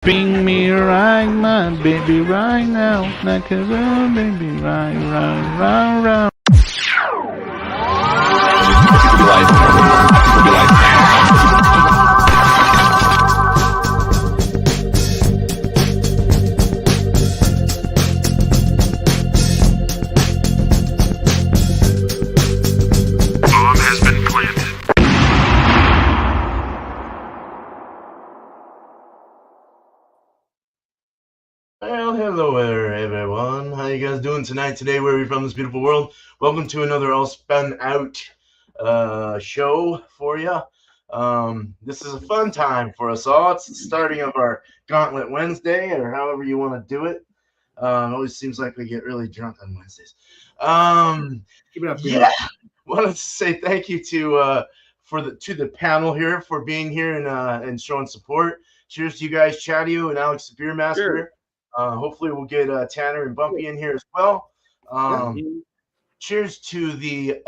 Bring me right, my baby, right now. Like a real baby, right, right, right, right. Well, hello there, everyone. How you guys doing tonight? Today, where are we from this beautiful world? Welcome to another All Spun Out show for you. This is a fun time for us all. It's the starting of our Gauntlet Wednesday, or however you want to do it. It always seems like we get really drunk on Wednesdays. Keep it up, yeah, wanted to say thank you to the panel here for being here and showing support. Cheers to you guys, Chadeo and Alex the Beer Master. Sure. Hopefully we'll get Tanner and Bumpy in here as well. Cheers to the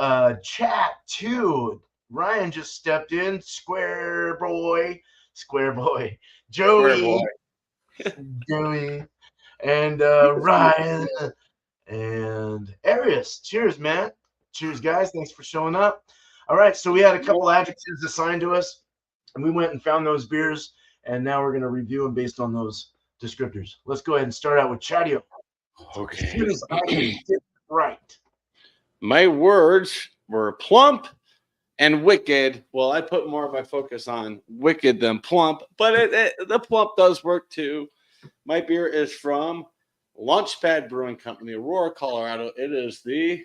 chat too. Ryan just stepped in. Square boy, Joey, Joey, and Ryan and Arius. Cheers, man. Cheers, guys. Thanks for showing up. All right, so we had a couple adjectives assigned to us, and we went and found those beers, and now we're going to review them based on those descriptors. Let's go ahead and start out with Chadeo. Okay. Right. My words were plump and wicked. Well, I put more of my focus on wicked than plump, but the plump does work too. My beer is from Launchpad Brewing Company, Aurora, Colorado. It is the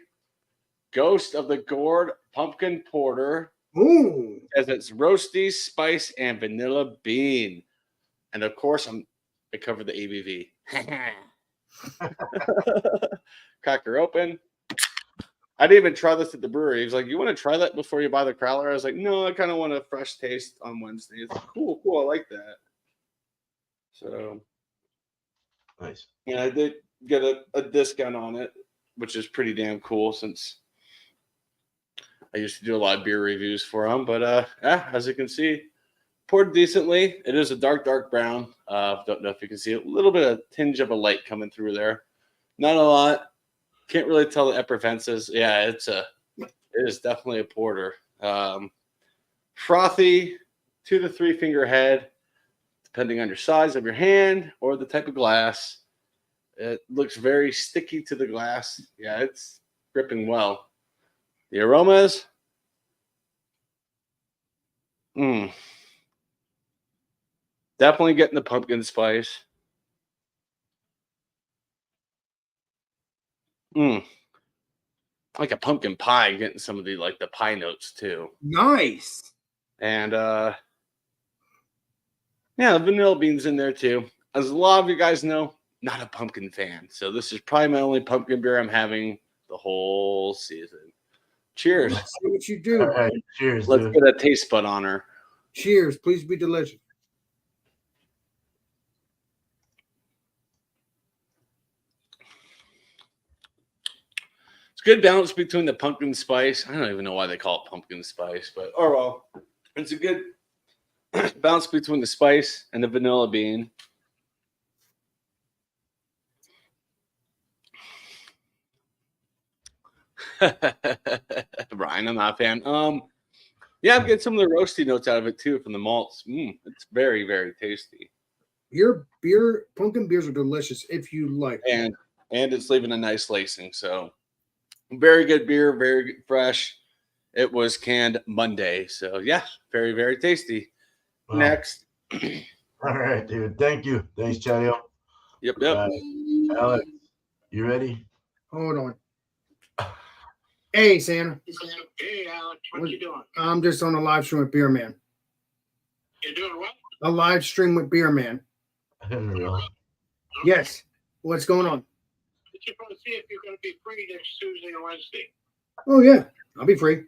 Ghost of the Gourd Pumpkin Porter. Ooh. As it's roasty, spice, and vanilla bean. And of course, I covered the ABV. Crack her open. I didn't even try this at the brewery. He was like, "You want to try that before you buy the crowler?" I was like, "No, I kind of want a fresh taste on Wednesday." It's like, cool. I like that. So nice. Yeah, I did get a discount on it, which is pretty damn cool since I used to do a lot of beer reviews for them. But as you can see, poured decently. It is a dark brown. Don't know if you can see a little bit of tinge of a light coming through there. Not a lot. Can't really tell the effervescence. Yeah, it is definitely a porter. Frothy, 2 to 3 finger head, depending on your size of your hand or the type of glass. It looks very sticky to the glass. Yeah, it's gripping well. The aromas. Definitely getting the pumpkin spice. Like a pumpkin pie, getting some of the pie notes too. Nice. And yeah, vanilla beans in there too. As a lot of you guys know, not a pumpkin fan. So this is probably my only pumpkin beer I'm having the whole season. Cheers. Let's see what you do. All right, cheers. Let's get a taste bud on her. Cheers. Please be delicious. It's good balance between the pumpkin spice. I don't even know why they call it pumpkin spice, but oh well. It's a good balance between the spice and the vanilla bean. Brian, I'm not a fan. Yeah, I'm getting some of the roasty notes out of it too from the malts. It's very, very tasty. Your pumpkin beers are delicious if you like. And it's leaving a nice lacing. So very good beer, very fresh. It was canned Monday. So yeah, very, very tasty. Wow. Next. All right, dude. Thank you. Thanks, Chadeo. Yep. Alex, you ready? Hold on. Hey, Santa. Hey, Alex. What you doing? I'm just on a live stream with Beer Man. You're doing what? A live stream with Beer Man. Yes. What's going on? I just want to see if you're going to be free next Tuesday or Wednesday. Oh, yeah. I'll be free.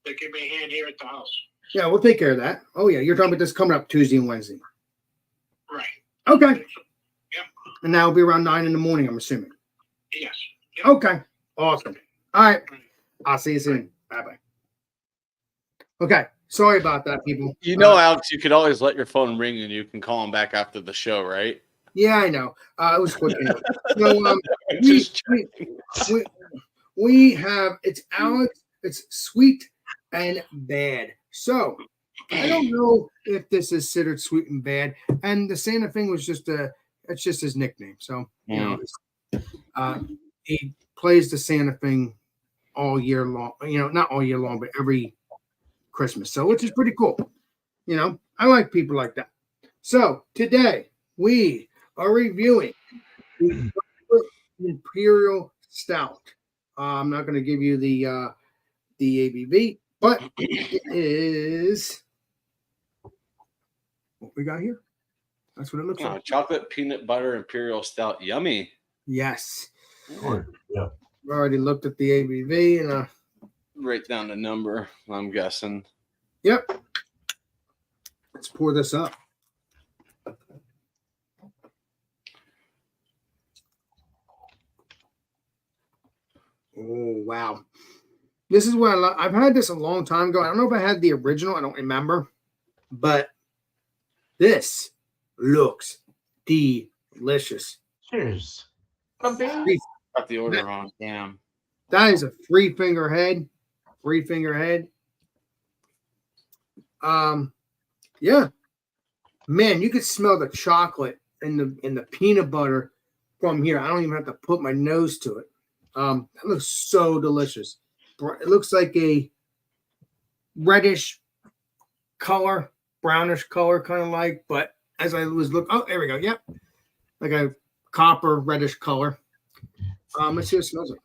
They give me a hand here at the house. Yeah, we'll take care of that. Oh, yeah. You're talking about this coming up Tuesday and Wednesday. Right. Okay. Yep. And that'll be around 9 in the morning, I'm assuming. Yes. Yep. Okay. Awesome. All right. I'll see you soon. Bye-bye. Okay. Sorry about that, people. You know, Alex, you could always let your phone ring and you can call him back after the show, right? Yeah, I know. It was quick. Anyway. So Just we have it's Alex. It's sweet and bad. So I don't know if this is considered sweet and bad. And the Santa thing was just it's just his nickname. So you know, he plays the Santa thing all year long. You know, not all year long, but every Christmas. So which is pretty cool. You know, I like people like that. So today we are reviewing the Imperial Stout. I'm not going to give you the ABV, but it is what we got here. That's what it looks like. Chocolate peanut butter Imperial Stout. Yummy. Yes. Yeah. We already looked at the ABV and Write down the number, I'm guessing. yep. Let's pour this up. Oh, wow. This is what I love. I've had this a long time ago. I don't know if I had the original. I don't remember. But this looks delicious. Cheers. Three- Got the order wrong. Damn. That is a three finger head. Three finger head. Yeah. Man, you could smell the chocolate and the peanut butter from here. I don't even have to put my nose to it. That looks so delicious. It looks like a reddish color, brownish color, kind of like, but as I was looking, oh, there we go. Yep. Like a copper reddish color. Let's see what it smells like.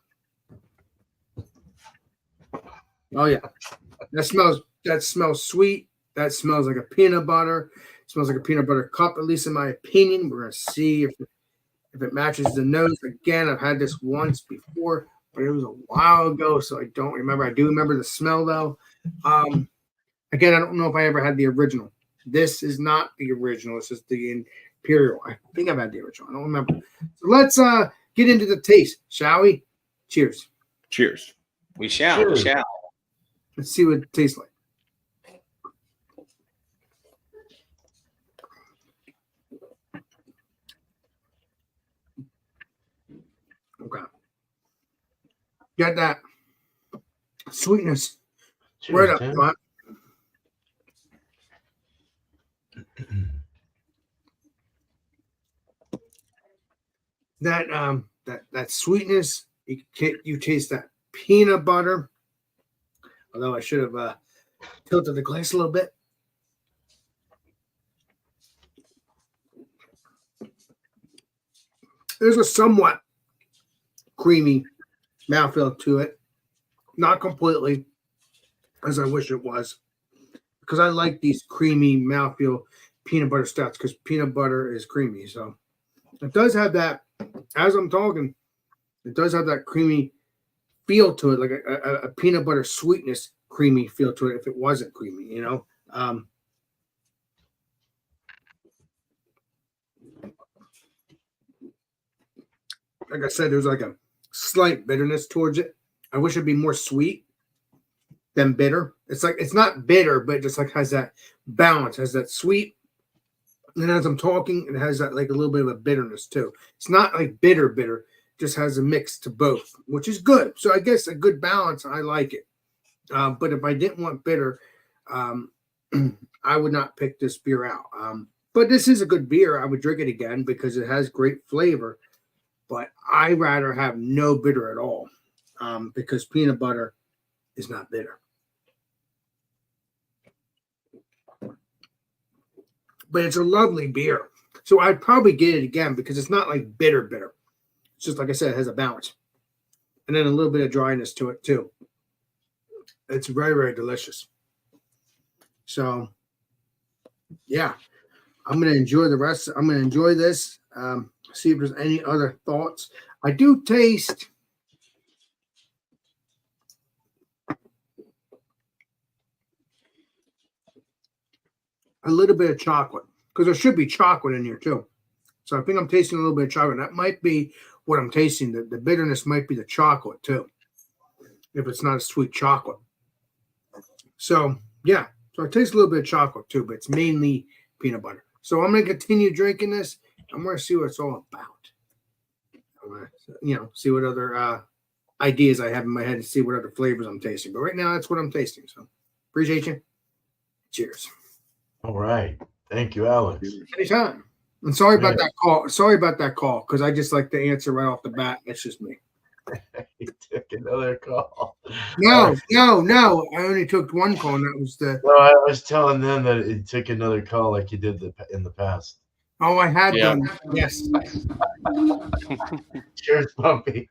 Oh yeah. That smells sweet. That smells like a peanut butter. It smells like a peanut butter cup, at least in my opinion. We're gonna see if it matches the nose. Again, I've had this once before, but it was a while ago, so I don't remember. I do remember the smell though. Again, I don't know if I ever had the original. This is not the original. This is the Imperial. I think I've had the original. I don't remember. So let's get into the taste, shall we? Cheers. Cheers. We shall. Cheers. We shall. Let's see what it tastes like. Okay. Got that sweetness Cheers, right up Tim. front. That sweetness, you taste that peanut butter. Although I should have tilted the glass a little bit. There's a somewhat creamy mouthfeel to it. Not completely, as I wish it was. Because I like these creamy mouthfeel peanut butter stouts because peanut butter is creamy. So it does have that, as I'm talking, it does have that creamy feel to it, like a peanut butter sweetness creamy feel to it if it wasn't creamy, you know? Like I said, there's like a slight bitterness towards it. I wish it'd be more sweet than bitter. It's like it's not bitter, but it just like has that balance, has that sweet. And as I'm talking, it has that like a little bit of a bitterness too. It's not like bitter, just has a mix to both, which is good. So I guess a good balance. I like it. But if I didn't want bitter, I would not pick this beer out. But this is a good beer. I would drink it again because it has great flavor. But I rather have no bitter at all because peanut butter is not bitter. But it's a lovely beer. So I'd probably get it again because it's not like bitter. It's just like I said, it has a balance. And then a little bit of dryness to it too. It's very, very delicious. So, yeah, I'm going to enjoy the rest. I'm going to enjoy this. See if there's any other thoughts. I do taste a little bit of chocolate because there should be chocolate in here too. So I think I'm tasting a little bit of chocolate. That might be what I'm tasting. The bitterness might be the chocolate too, if it's not a sweet chocolate. So, yeah, So it tastes a little bit of chocolate too, but it's mainly peanut butter. So I'm going to continue drinking this. I'm going to see what it's all about. I'm going to, see what other ideas I have in my head and see what other flavors I'm tasting. But right now, that's what I'm tasting. So appreciate you. Cheers. All right. Thank you, Alex. Anytime. And sorry about that call. Sorry about that call because I just like to answer right off the bat. That's just me. He took another call. No. I only took one call, and that was the. No, I was telling them that it took another call like you did in the past. Oh, I had Yeah. done. Yes. Cheers, Bumpy.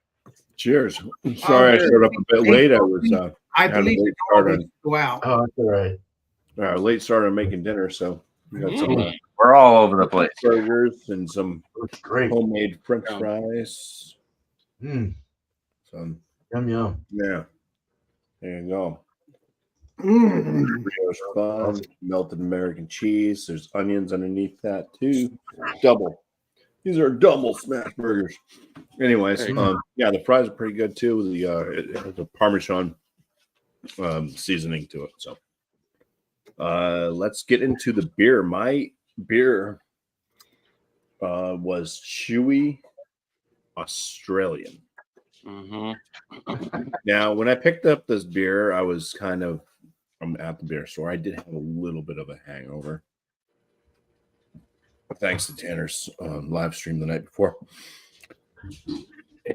Cheers. Sorry I showed up a bit late. I was I had a believe late it start always on go out. Oh, that's all right. late start on making dinner, so we got some We're all over the place. burgers and some Looks great. homemade French Yeah. fries. Mm, Some yum. yeah. There you go. Mm. Brioche bun, melted American cheese. There's onions underneath that too. Double. These are double smash burgers. Anyways, There you yeah, the fries are pretty good too. It has a Parmesan seasoning to it. So let's get into the beer. My beer was Chewy Australian. Mm-hmm. Now, when I picked up this beer, I was I'm at the beer store. I did have a little bit of a hangover. Thanks to Tanner's live stream the night before.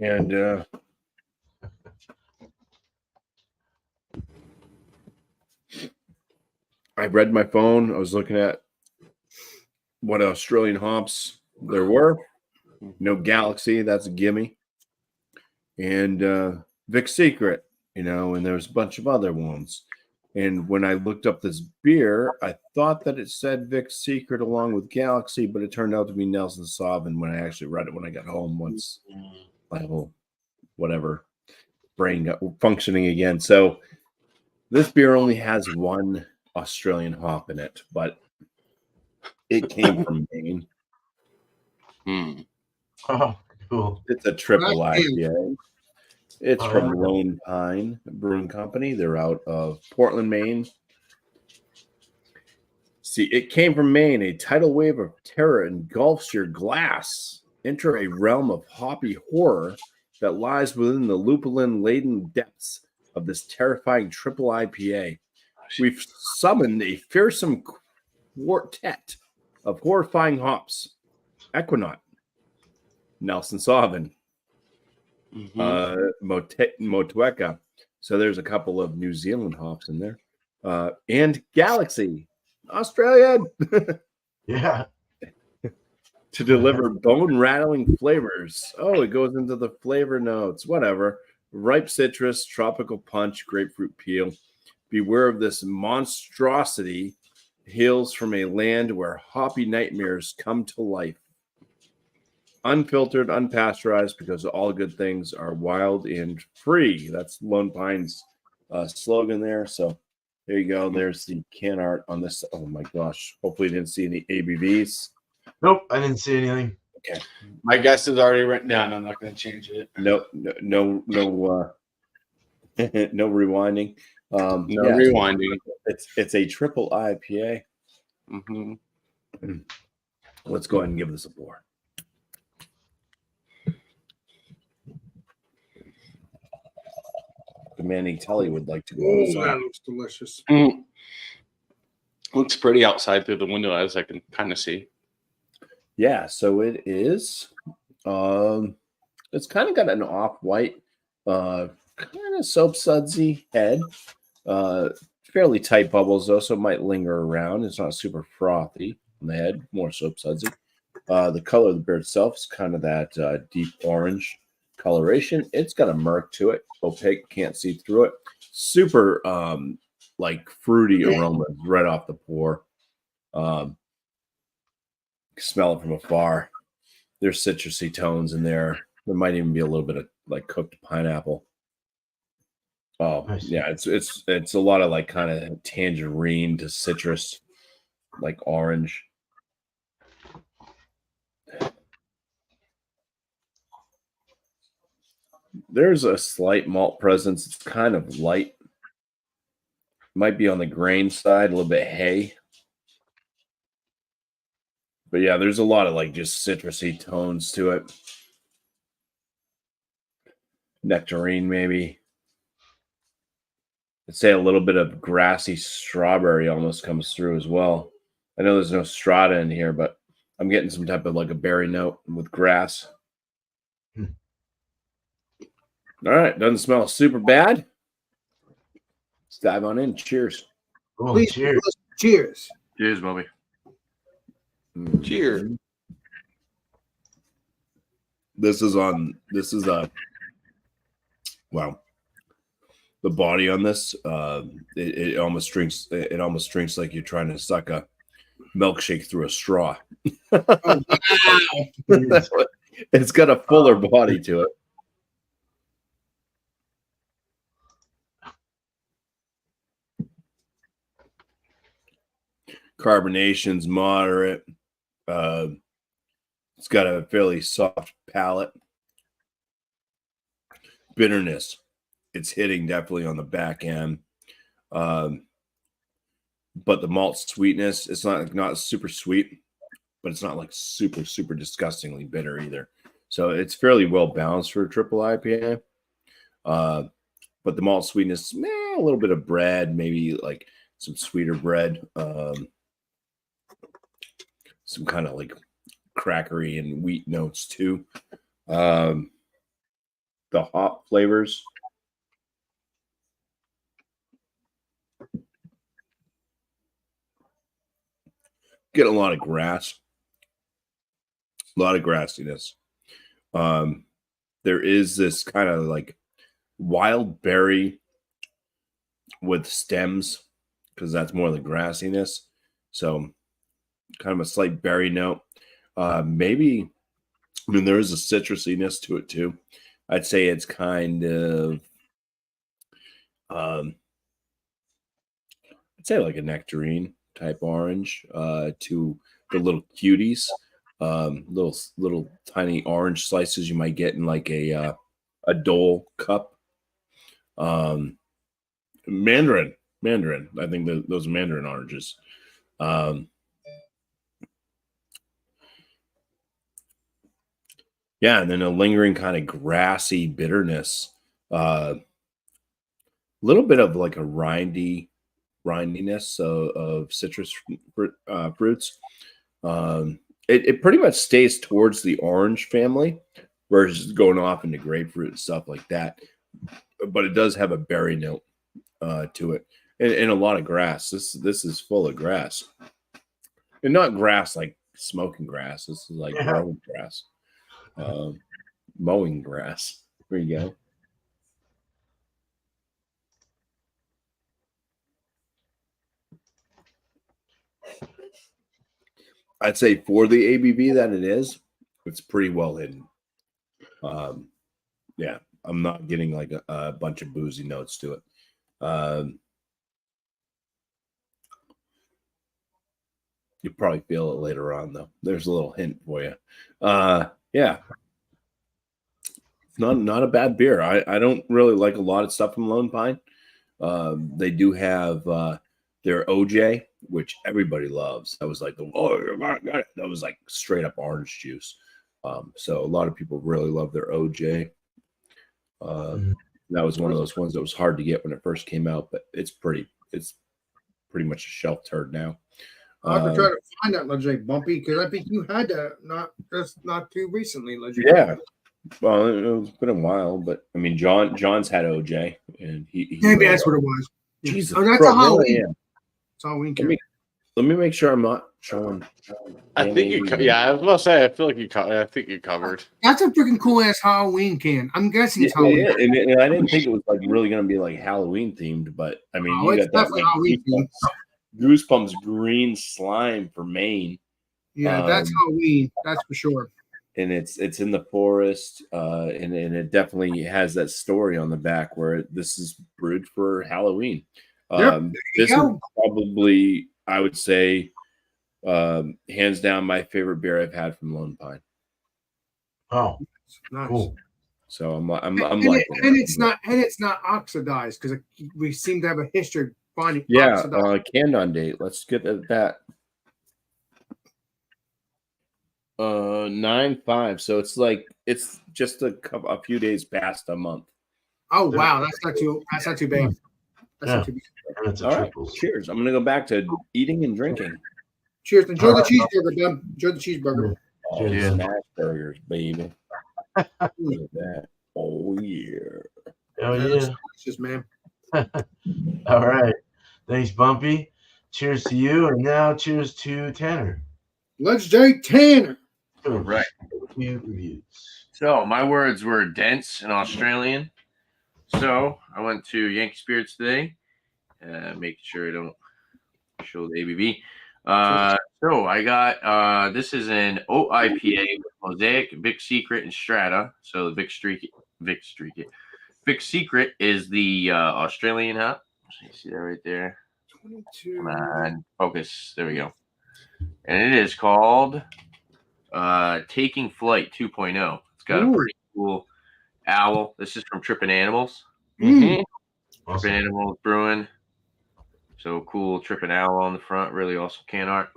And I read my phone. I was looking at what Australian hops there were. No Galaxy, that's a gimme. And Vic Secret, and there was a bunch of other ones. And when I looked up this beer, I thought that it said Vic Secret along with Galaxy, but it turned out to be Nelson Sauvin when I actually read it when I got home once my whole whatever brain got functioning again. So this beer only has one Australian hop in it, but it came from Maine. Mm. Oh, cool. It's a triple Nice. IPA. It's Oh, from yeah. Lone Pine Brewing Company. They're out of Portland, Maine. See, it came from Maine. A tidal wave of terror engulfs your glass. Enter a realm of hoppy horror that lies within the lupulin-laden depths of this terrifying triple IPA. We've summoned a fearsome quartet of horrifying hops. Equinaut, Nelson Sauvin, Mm-hmm. Motueka. So there's a couple of New Zealand hops in there. And Galaxy, Australian, Yeah. to deliver bone-rattling flavors. Oh, it goes into the flavor notes. Whatever. Ripe citrus, tropical punch, grapefruit peel. Beware of this monstrosity. Hails from a land where hoppy nightmares come to life. Unfiltered, unpasteurized, because all good things are wild and free. That's Lone Pine's slogan there. So there you go. There's the can art on this. Oh my gosh. Hopefully you didn't see any ABVs. Nope, I didn't see anything. Okay. My guess is already written down. I'm not going to change it. No rewinding. No yeah, rewinding. It's a triple IPA. Mm-hmm. Let's go ahead and give this a pour. The Manny Telly would like to go Oh, outside. that looks delicious. Mm. Looks pretty outside through the window, as I can kind of see. Yeah, so it is. It's kind of got an off-white, kind of soap sudsy head. Fairly tight bubbles though, so it might linger around. It's not super frothy on the head, more soap sudsy. The color of the beer itself is kind of that deep orange coloration. It's got a murk to it, opaque, can't see through it. Super like fruity aromas right off the pour. Smell it from afar. There's citrusy tones in there. There might even be a little bit of like cooked pineapple. Oh, Nice. yeah, it's a lot of like kind of tangerine to citrus, like orange. There's a slight malt presence. It's kind of light Might be on the grain side, a little bit hay. But yeah, there's a lot of like just citrusy tones to it. Nectarine, maybe. I'd say a little bit of grassy strawberry almost comes through as well. I know there's no strata in here, but I'm getting some type of like a berry note with grass. All right, doesn't smell super bad. Let's dive on in. Cheers. Cool. Please, Cheers. cheers. Cheers, Bobby. Cheers. This is wow. The body on this, it almost drinks like you're trying to suck a milkshake through a straw. Oh, wow. That's what, it's got a fuller body to it. Carbonation's moderate. It's got a fairly soft palate. Bitterness, it's hitting definitely on the back end. But the malt sweetness, it's not super sweet, but it's not like super disgustingly bitter either. So it's fairly well balanced for a triple IPA. But the malt sweetness, a little bit of bread, maybe like some sweeter bread. Some kind of like crackery and wheat notes too. The hop flavors. Get a lot of grass. A lot of grassiness. There is this kind of like wild berry with stems because that's more the grassiness. So kind of a slight berry note. Maybe, I mean, there is a citrusiness to it too. I'd say it's kind of, I'd say like a nectarine type orange to the little cuties, little tiny orange slices you might get in like a Dole cup. Mandarin. I think those are mandarin oranges. Yeah, and then a lingering kind of grassy bitterness. Little bit of like a rindiness of citrus fruits. It pretty much stays towards the orange family versus going off into grapefruit and stuff like that. But it does have a berry note to it, and a lot of grass. This is full of grass, and not grass like smoking grass. This is like growing grass. Mowing grass. There you go. I'd say for the ABV that it is, it's pretty well hidden. Yeah, I'm not getting like a bunch of boozy notes to it. You probably feel it later on, though. There's a little hint for you. Yeah. Not a bad beer. I don't really like a lot of stuff from Lone Pine. They do have their OJ, which everybody loves. That was like that was like straight up orange juice. So a lot of people really love their OJ. That was one of those ones that was hard to get when it first came out, but it's pretty much a shelf turd now. I have to try to find that Legendary Bumpy because I think you had that not too recently. Legendary. Yeah. Well, it's been a while, but I mean, John's had OJ, and he maybe that's what it was. Yeah. Jesus, oh, that's bro, a Halloween. yeah. It's Halloween. Let me make sure I'm not showing. I think you. Yeah, I was about to say. I feel like you. I think you covered. That's a freaking cool ass Halloween can. I'm guessing it's Halloween. Yeah, and I didn't think it was like really going to be like Halloween themed, but I mean, you got that like Goosebumps green slime for Maine. Yeah, that's Halloween. That's for sure. And it's in the forest, and it definitely has that story on the back where this is brewed for Halloween. This is probably, I would say, hands down my favorite beer I've had from Lone Pine. Oh, nice. Cool. So I'm and liking it. And it's not oxidized because we seem to have a history finding Yeah, oxidized. canned on date. Let's get at that. 9/5. So it's just a few days past a month. Oh wow, that's not too bad. That's Yeah. not too bad. And it's a All right, triples. cheers. I'm gonna go back to eating and drinking. Cheers. Enjoy the All right. cheeseburger, Dub. Enjoy the cheeseburger. Oh, Cheers. smash burgers, baby. Look at that. Oh yeah. Oh That looks yeah. delicious, man. All right. Thanks, Bumpy. Cheers to you, and now cheers to Tanner. Legendary Tanner. All right. Reviews. So my words were dense and Australian. So I went to Yankee Spirits today, making sure I don't show the ABV. So I got this is an oat IPA with Mosaic, Vic Secret, and Strata. So the Vic Secret is the Australian hop. You see that right there? 22. Come on, focus. There we go. And it is called Taking Flight 2.0. It's got a pretty cool owl. This is from Trippin' Animals. Mm. Awesome. Trippin' Animals Brewing. So cool Trippin' Owl on the front. Really awesome can art.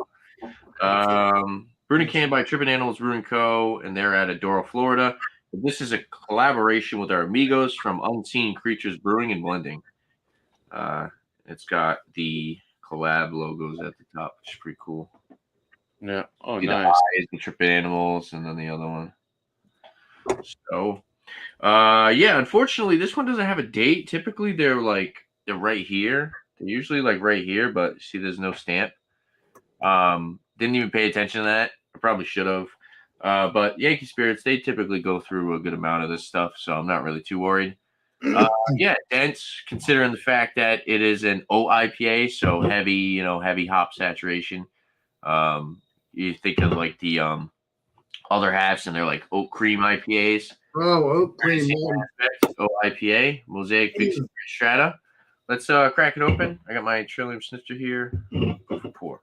Brewed and canned by Trippin' Animals Brewing Co. And they're out of Doral, Florida. This is a collaboration with our amigos from Unseen Creatures Brewing and Blending. It's got the collab logos at the top, which is pretty cool. Yeah. Oh, See nice. the eyes, the Trippin' Animals, and then the other one. So, yeah, unfortunately, this one doesn't have a date. Typically, they're right here. They're usually like right here, but see, there's no stamp. Didn't even pay attention to that. I probably should have. But Yankee Spirits, they typically go through a good amount of this stuff, so I'm not really too worried. Yeah, dense, considering the fact that it is an oat IPA, so heavy, heavy hop saturation. You think of like the other halves, and they're like oat cream IPAs. Oh, oat cream. Oat IPA, Mosaic, Big Secret, Strata. Let's crack it open. I got my Trillium Snifter here. Go for pour.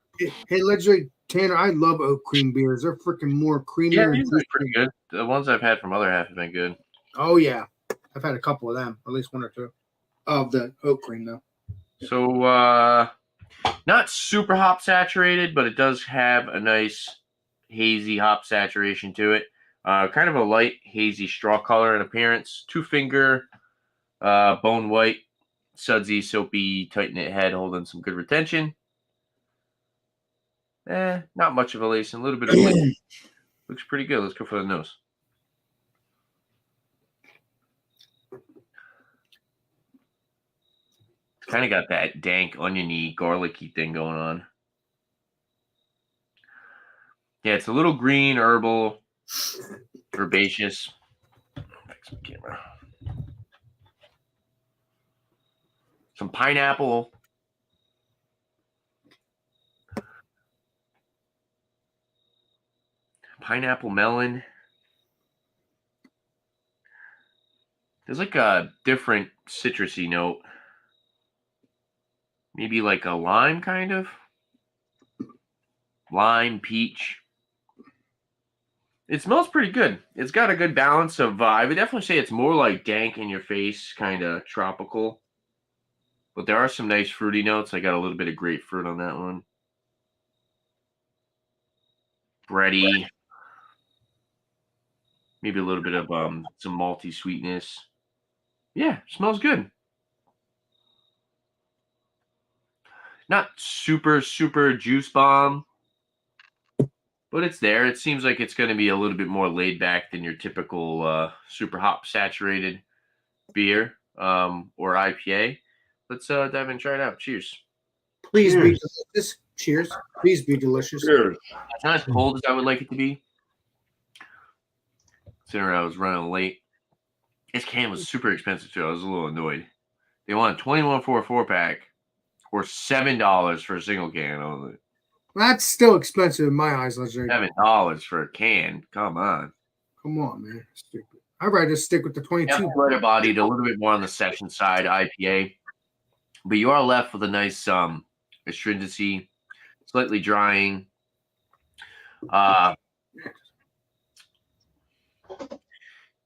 Hey, legendary Tanner, I love oat cream beers. They're freaking more creamy. Yeah, these are pretty good. The ones I've had from other half have been good. Oh yeah, I've had a couple of them, at least one or two of the oat cream though. So not super hop saturated, but it does have a nice hazy hop saturation to it. Kind of a light hazy straw color in appearance. 2-finger, bone white, sudsy, soapy, tight knit head, holding some good retention. Not much of a lacing, a little bit of lacing. Looks pretty good. Let's go for the nose. It's kind of got that dank, oniony, garlicky thing going on. Yeah, it's a little green, herbal, herbaceous. Fix my camera. Some pineapple. Pineapple melon. There's like a different citrusy note. Maybe like a lime kind of. Lime, peach. It smells pretty good. It's got a good balance of, I would definitely say it's more like dank in your face, kind of tropical. But there are some nice fruity notes. I got a little bit of grapefruit on that one. Bready. Maybe a little bit of some malty sweetness. Yeah, smells good. Not super, super juice bomb, but it's there. It seems like it's going to be a little bit more laid back than your typical super hop saturated beer or IPA. Let's dive in and try it out. Cheers. Please be Cheers. delicious. Cheers. Please be delicious. It's not as cold as I would like it to be. Considering I was running late. This can was super expensive too. I was a little annoyed. They wanted $21 for a 4-pack or $7 for a single can. I was like, That's still expensive in my eyes, legendary. $7 for a can. Come on. Come on, man. Stupid. I'd rather just stick with the 22. Definitely lighter bodied, a little bit more on the session side IPA. But you are left with a nice astringency, slightly drying.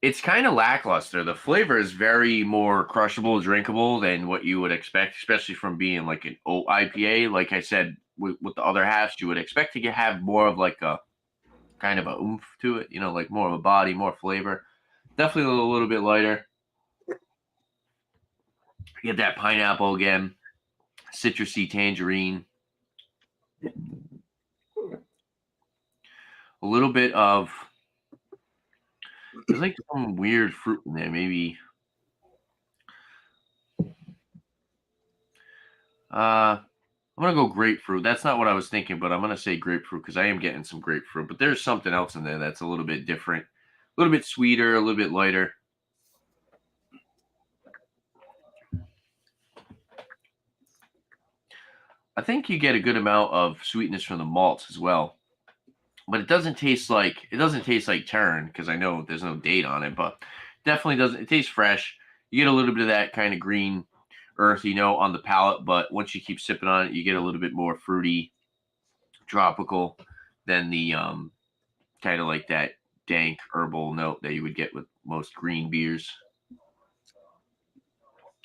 It's kind of lackluster. The flavor is very more crushable, drinkable than what you would expect, especially from being like an oat IPA. Like I said, with the other halves, you would expect to have more of like a kind of a oomph to it, like more of a body, more flavor. Definitely a little bit lighter. You get that pineapple again, citrusy tangerine. A little bit of, there's like some weird fruit in there, maybe. I'm gonna go grapefruit. That's not what I was thinking, but I'm gonna say grapefruit because I am getting some grapefruit. But there's something else in there that's a little bit different, a little bit sweeter, a little bit lighter. I think you get a good amount of sweetness from the malts as well, but it doesn't taste like Turn because I know there's no date on it, but definitely doesn't. It tastes fresh. You get a little bit of that kind of green earth, on the palate, but once you keep sipping on it, you get a little bit more fruity, tropical than the kind of like that dank herbal note that you would get with most green beers.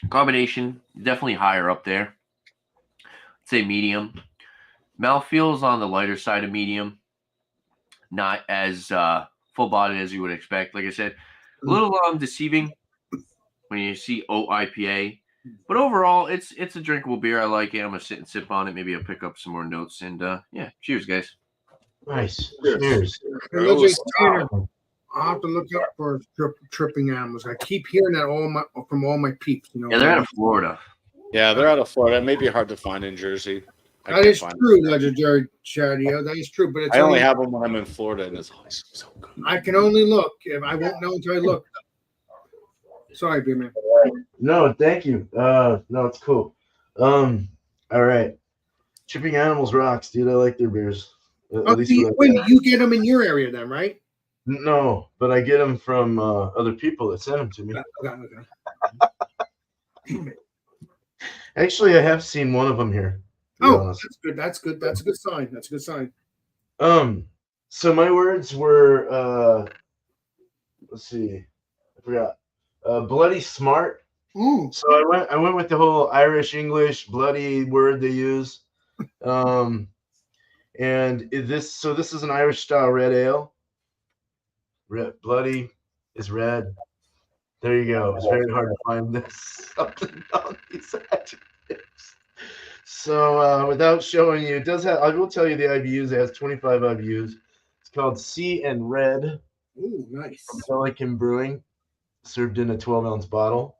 Combination definitely higher up there. I'd say medium. Mouthfeel is on the lighter side of medium, not as full bodied as you would expect. Like I said, a little deceiving when you see oat IPA, but overall, it's a drinkable beer. I like it. I'm gonna sit and sip on it. Maybe I'll pick up some more notes and yeah. Cheers, guys. Nice. Cheers. It looks like Tanner. I'll have to look up for tripping animals. I keep hearing that from all my peeps. Yeah, they're out of Florida. Yeah, they're out of Florida. It may be hard to find in Jersey. That is true, legendary Chadeo. That is true, but it's I only have them when I'm in Florida, and it's always so good. I can only look. I won't know until I look. Sorry, beer man. No, thank you. No, it's cool. All right. Tripping Animals rocks, dude. I like their beers. At least you get them in your area then, right? No, but I get them from other people that send them to me. Okay. Actually, I have seen one of them here. That's good. That's good. That's a good sign. That's a good sign. So my words were let's see, I forgot. Bloody smart. Ooh. So I went with the whole Irish English bloody word they use. And this is an Irish style red ale. Bloody is red. There you go. It's very hard to find this something on these adjectives. So without showing you, it does have. I will tell you the IBUs. It has 25 IBUs. It's called Sea and Red. Ooh, nice. From Pelican Brewing, served in a 12-ounce bottle.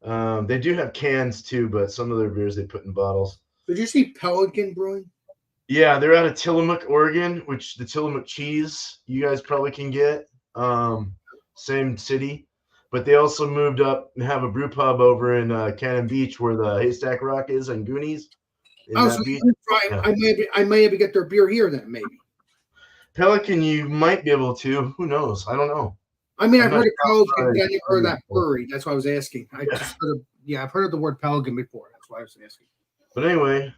They do have cans too, but some of their beers they put in bottles. Did you see Pelican Brewing? Yeah, they're out of Tillamook, Oregon, which the Tillamook cheese you guys probably can get. Same city, but they also moved up and have a brew pub over in Cannon Beach where the Haystack Rock is on Goonies. So I may have to get their beer here then, maybe. Pelican, you might be able to. Who knows? I don't know. I mean, I've heard of Pelican, but I never heard of that brewery. That's why I was asking. I've heard of the word Pelican before. That's why I was asking. But anyway,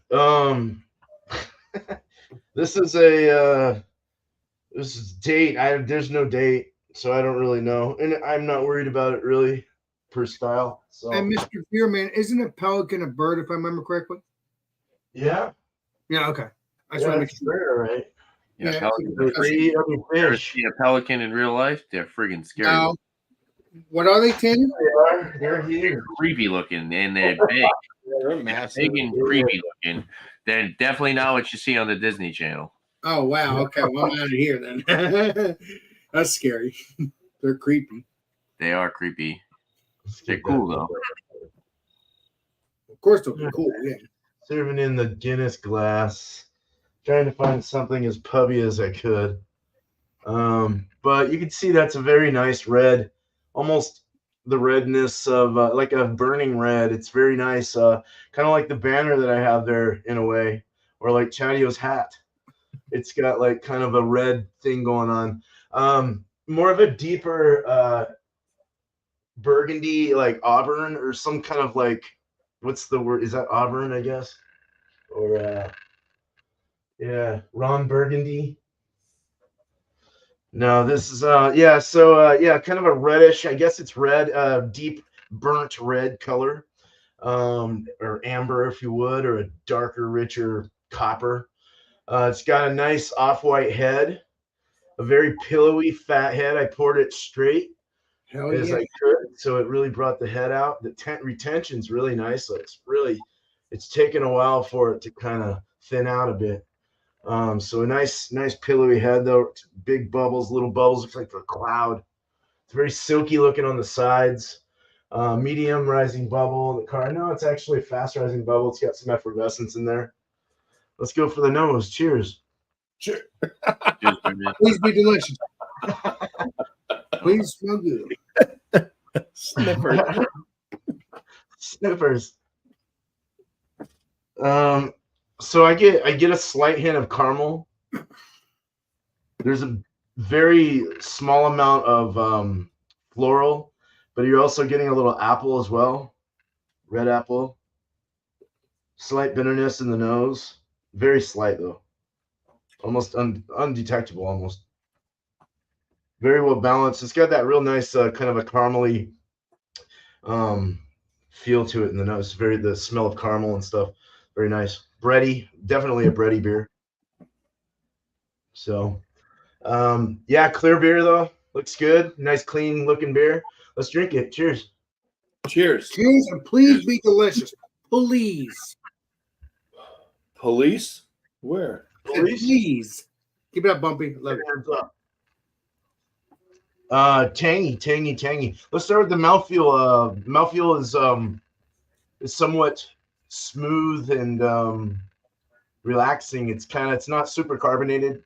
this is a this is date. There's no date, so I don't really know, and I'm not worried about it really per style. So. And Mr. Beerman, isn't a pelican a bird if I remember correctly? Yeah. Yeah. Okay. I just Yeah, want to make sure. Right. Yeah, Yeah, you ever see a pelican in real life? They're friggin' scary. No. What are they, Tim? They're here. They're creepy looking and they're big. They're massive. Big and creepy looking. They're definitely not what you see on the Disney Channel. Oh wow. Okay. Well, I'm out of here then. That's scary. They're creepy. They are creepy. They're cool though. Of course they'll be cool. Yeah. Serving in the Guinness glass. Trying to find something as pubby as I could. But you can see that's a very nice red, almost the redness of like a burning red. It's very nice, kind of like the banner that I have there in a way, or like Chadeo's hat. It's got like kind of a red thing going on. More of a deeper burgundy, like auburn or some kind of like, what's the word? Is that auburn, I guess? Or yeah, Ron Burgundy. No, this is yeah, so yeah, kind of a reddish, I guess it's red, deep burnt red color. Or amber if you would, or a darker, richer copper. It's got a nice off-white head, a very pillowy fat head. I poured it straight Hell as yeah. I could, so it really brought the head out. The retention's really nice. So it's taken a while for it to kind of thin out a bit. So a nice pillowy head though, big bubbles, little bubbles, looks like a cloud. It's very silky looking on the sides. Medium rising bubble in the car. No, it's actually a fast rising bubble. It's got some effervescence in there. Let's go for the nose. Cheers. Cheers, man. Please be delicious. Please smell good. Sniffer. Sniffers. So I get a slight hint of caramel. There's a very small amount of floral, but you're also getting a little apple as well. Red apple. Slight bitterness in the nose. Very slight though. Almost undetectable almost. Very well balanced. It's got that real nice kind of a caramely feel to it in the nose. The smell of caramel and stuff. Very nice. Bready. Definitely a bready beer. So yeah, clear beer though. Looks good. Nice clean looking beer. Let's drink it. Cheers. Cheers. Cheers and please be delicious. Please. Police? Where? Please. Keep it up, Bumpy. Love it. Tangy. Let's start with the mouthfeel. Mouthfeel is somewhat smooth and relaxing. It's not super carbonated.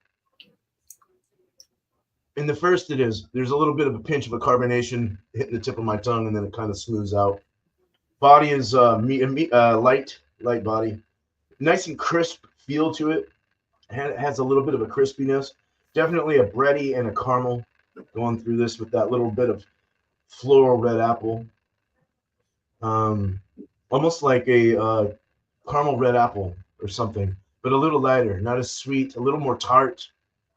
In the first, it is. There's a little bit of a pinch of a carbonation hitting the tip of my tongue, and then it kind of smooths out. Body is light body, nice and crisp feel to it. It has a little bit of a crispiness. Definitely a bready and a caramel going through this with that little bit of floral red apple. Almost like a caramel red apple or something, but a little lighter, not as sweet, a little more tart.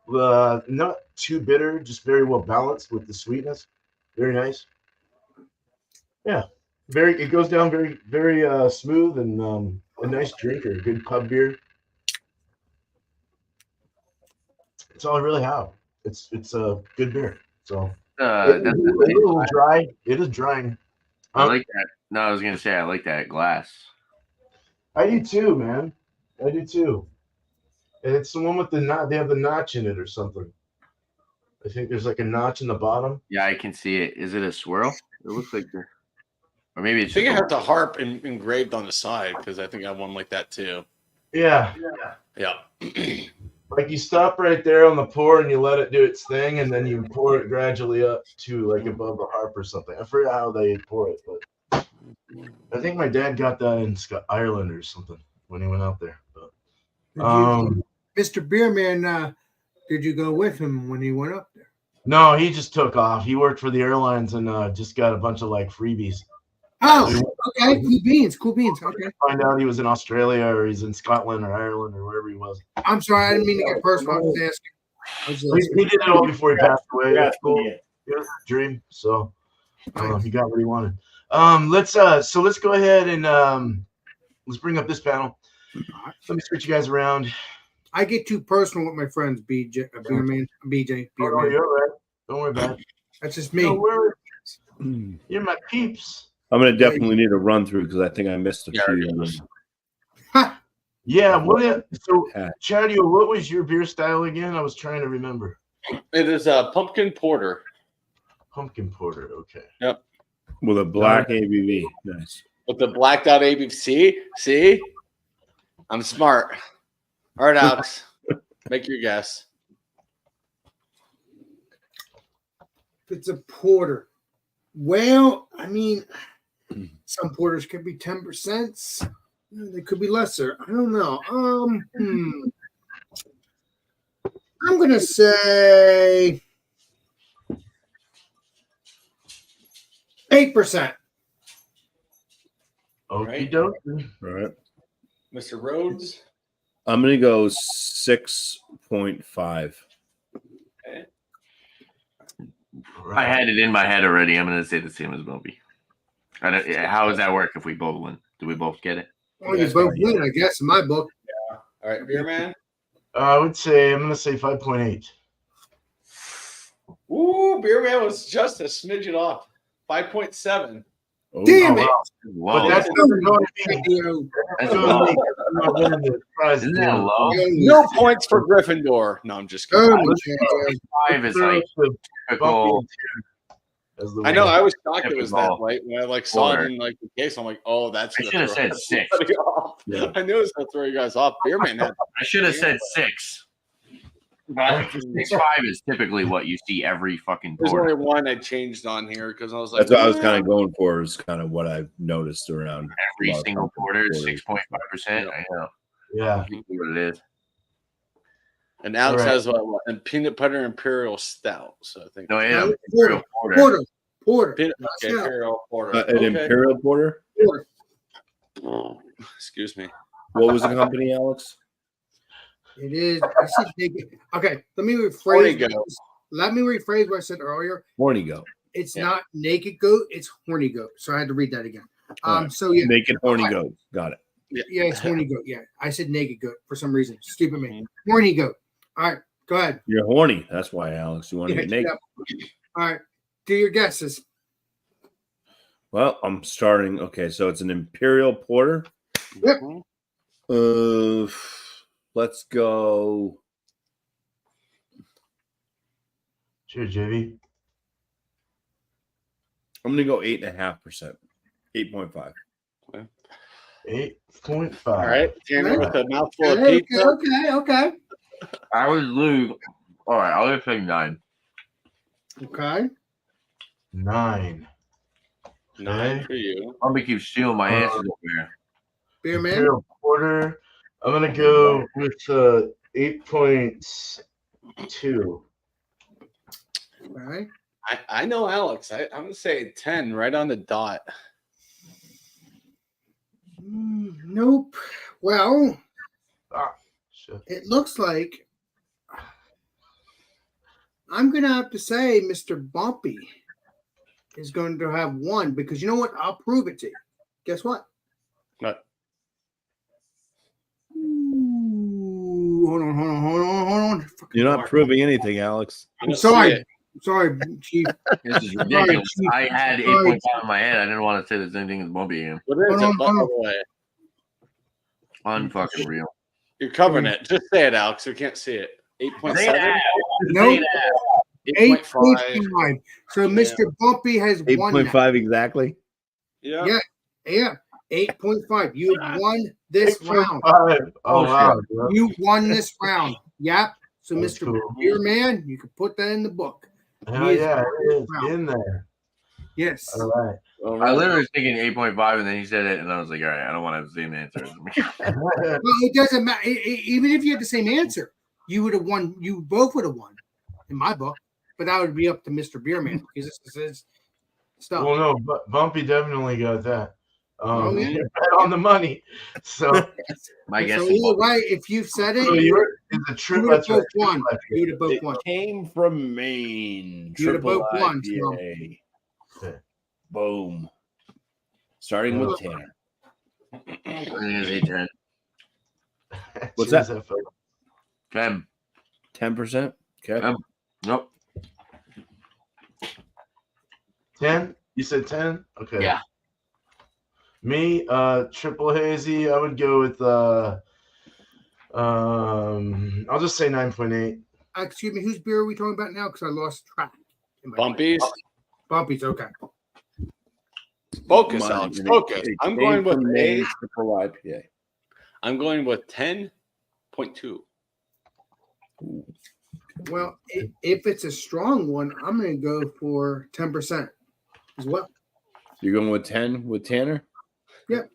Not too bitter, just very well balanced with the sweetness. Very nice. Yeah, it goes down very smooth and a nice drinker, good pub beer. That's all I really have. It's a good beer. So That's it's a little dry. It is drying. I like that. No, I was gonna say I like that glass. I do too, man. I do too. And it's the one with the knot. They have the notch in it or something. I think there's like a notch in the bottom. Yeah, I can see it. Is it a swirl? It looks like or maybe I it's think just I have the harp engraved on the side because I think I have one like that too. Yeah. Yeah. Like you stop right there on the pour and you let it do its thing, and then you pour it gradually up to like above the harp or something. I forget how they pour it, but I think my dad got that in Ireland or something when he went out there. But Mr. Beerman, did you go with him when he went up there? no, he just took off. He worked for the airlines and just got a bunch of like freebies. Oh, okay. Cool beans. Okay. Find out he was in Australia or he's in Scotland or Ireland or wherever he was. I'm sorry, I didn't mean to get personal. I was asking. He did it all before he passed away. Yeah, That's cool. It was a dream. So he got what he wanted. Let's go ahead and let's bring up this panel. Let me switch you guys around. I get too personal with my friends, BJ, Beerman, BJ, Oh, Beerman. you're right. Don't worry about it. That's just me. Don't worry. You're my peeps. I'm gonna definitely need a run through because I think I missed a Yeah, few. Ha! Yeah. So, Chadeo, what was your beer style again? I was trying to remember. It is a pumpkin porter. Pumpkin porter. Okay. Yep. With a black ABV. Nice. With the blacked out ABV. See? I'm smart. All right, Alex. Make your guess. If it's a porter, well, I mean, some porters could be 10%. They could be lesser. I don't know. I'm gonna say 8%. Okie dokie. All right. Mr. Rhodes. I'm gonna go 6.5. Okay. I had it in my head already. I'm going to say the same as Bumpy. How does that work if we both win? Do we both get it? Well, you both win, I guess, in my book. All right, beer man. I would say I'm gonna say 5.8. Ooh, beer man was just a smidgen off. 5.7. Oh, Damn it! Whoa. But that's Oh, going to be Chadeo. That's going low. to make I'm not winning the prize. Isn't that low? No points for Gryffindor. No, I'm just kidding. Oh, Chadeo. 5 is like typical. I know. I was shocked it was Typical that light when I saw order. it in the case. I'm like, oh, that's. I gonna should have throw said 6. everybody off. Yeah. I knew it was gonna throw you guys off. Beer man had I should have said 6. But 6.5 is typically what you see every fucking There's quarter. only one I changed on here because I was like, That's what I was kind of going for. Is kind of what I've noticed around Every a lot of single quarter is quarters. 6.5%. I know. Yeah. I think what it is. And Alex All right. has what? And peanut butter imperial stout. So I think No, yeah. No, Imperial porter. Porter. peanut okay, Stout. imperial porter. An Okay. imperial porter. Porter. Oh, excuse me. What was the company, Alex? It is. I said naked. Okay, let me Horny rephrase. goat. Let me rephrase what I said earlier. Horny goat. It's Yeah. not naked goat. It's horny goat. So I had to read that again. Alright. So yeah, Naked horny goat. Got it. yeah, it's horny goat. Yeah, I said naked goat for some reason. Stupid me. Mm-hmm. Horny goat. All right, go ahead. You're horny. That's why, Alex. You want to Yeah, get naked. yeah. All right, do your guesses. Well, I'm starting. Okay, so it's an imperial porter. Yep. Let's go. Cheers, JV. I'm gonna go 8.5%. 8.5. 8.5. All right, Tanner with a mouthful of Okay, pizza. okay. I was lose. All right, I'll just say 9. Okay. 9. 9 for you. I'm gonna keep stealing my answers over here. Beer man. Imperial porter. I'm gonna go with 8.2. All right. I know Alex. I'm gonna say 10 right on the dot. Nope. Well, Shit. it looks like I'm gonna have to say Mr. Bumpy is going to have 1 because you know what? I'll prove it to you. Guess what? What? Ooh, hold on. Fucking You're not Lord. proving anything, Alex. I don't Sorry. see it. Sorry, Chief. This is ridiculous. Chief. I had Sorry. 8.5 in my head. I didn't want to say the same thing as Bumpy again. What is it? Hold By on. the way, Unfucking real. you're covering it. Just say it, Alex. We can't see it. Say 8.7. that. Nope. Say that. 8.5. 8.5. So Mr. Bumpy has won. 8.5 exactly. Yeah. Yeah. Yeah. 8.5. You have won this round. 8.5. Oh, Oh, wow. bro. You won this round. Yep. So, That's Mr. cool. Beer Man, you can put that in the book. Hell yeah, it is in there. Yes. All right. All I right. literally was thinking 8.5, and then he said it, and I was like, all right, I don't want to have the same answer as me. Well, it doesn't matter. Even if you had the same answer, you would have won. You both would have won in my book. But that would be up to Mr. Beerman because this is his stuff. Well, no, but Bumpy definitely got that. Oh, yeah. You're right on the money. So, My guess So is either Bumpy. way, if you've said it, so you you're is a would true. have That's right. both won. You would have both It won. came from Maine. You'd have Triple both won, IPA. Okay. Boom. Starting with Tanner. I think it's 8.10. What's Cheers, that? FO. 10. 10%. Okay. Nope. 10? You said 10? Okay. Yeah. Me, triple hazy, I would go with I'll just say 9.8. Excuse me, whose beer are we talking about now? Because I lost track. in my mind. Bumpies. Bumpy's okay. Focus, Mine, Alex. and Focus. it I'm came going with from a. Maine Triple IPA. I'm going with 10.2. Well, if it's a strong one, I'm going to go for 10% as well. You're going with 10 with Tanner? Yep.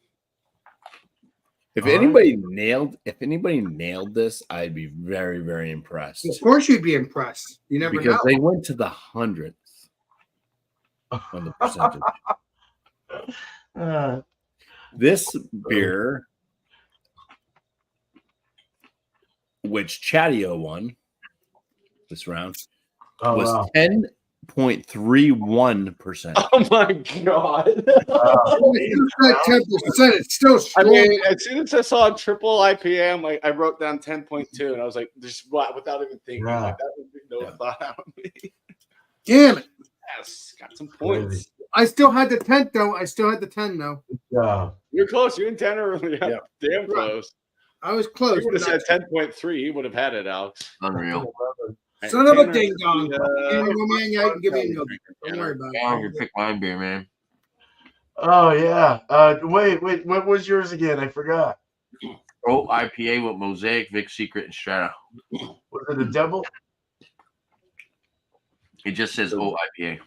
If All right. anybody nailed this, I'd be very, very impressed. Of course, you'd be impressed. You never Because know. they went to the hundredth on the percentage. This beer, which Chadeo won this round, Oh, was wow. 7.31%. Oh my god! That 10%, it's still I strong. mean, as soon as I saw triple IPA, I'm like, I wrote down 10.2, and I was like, just without even thinking, Yeah. like that would be no Yeah. thought out of me. Damn it. Yes, got some points. Crazy. I still had the 10 though. I still had the 10 though. Yeah. You're close. You and 10 are damn Right. close. I was If close. you would have but said 10.3, you would have had it, Alex. Unreal. Son of a Tanner, ding dong. uh, Man, yeah, I can give you a no. Don't worry about Oh, it. you pick mine, beer man. Oh yeah. Wait. What was yours again? I forgot. Oh, IPA with Mosaic, Vic Secret, and Strata. Was it a double? It just says oh IPA.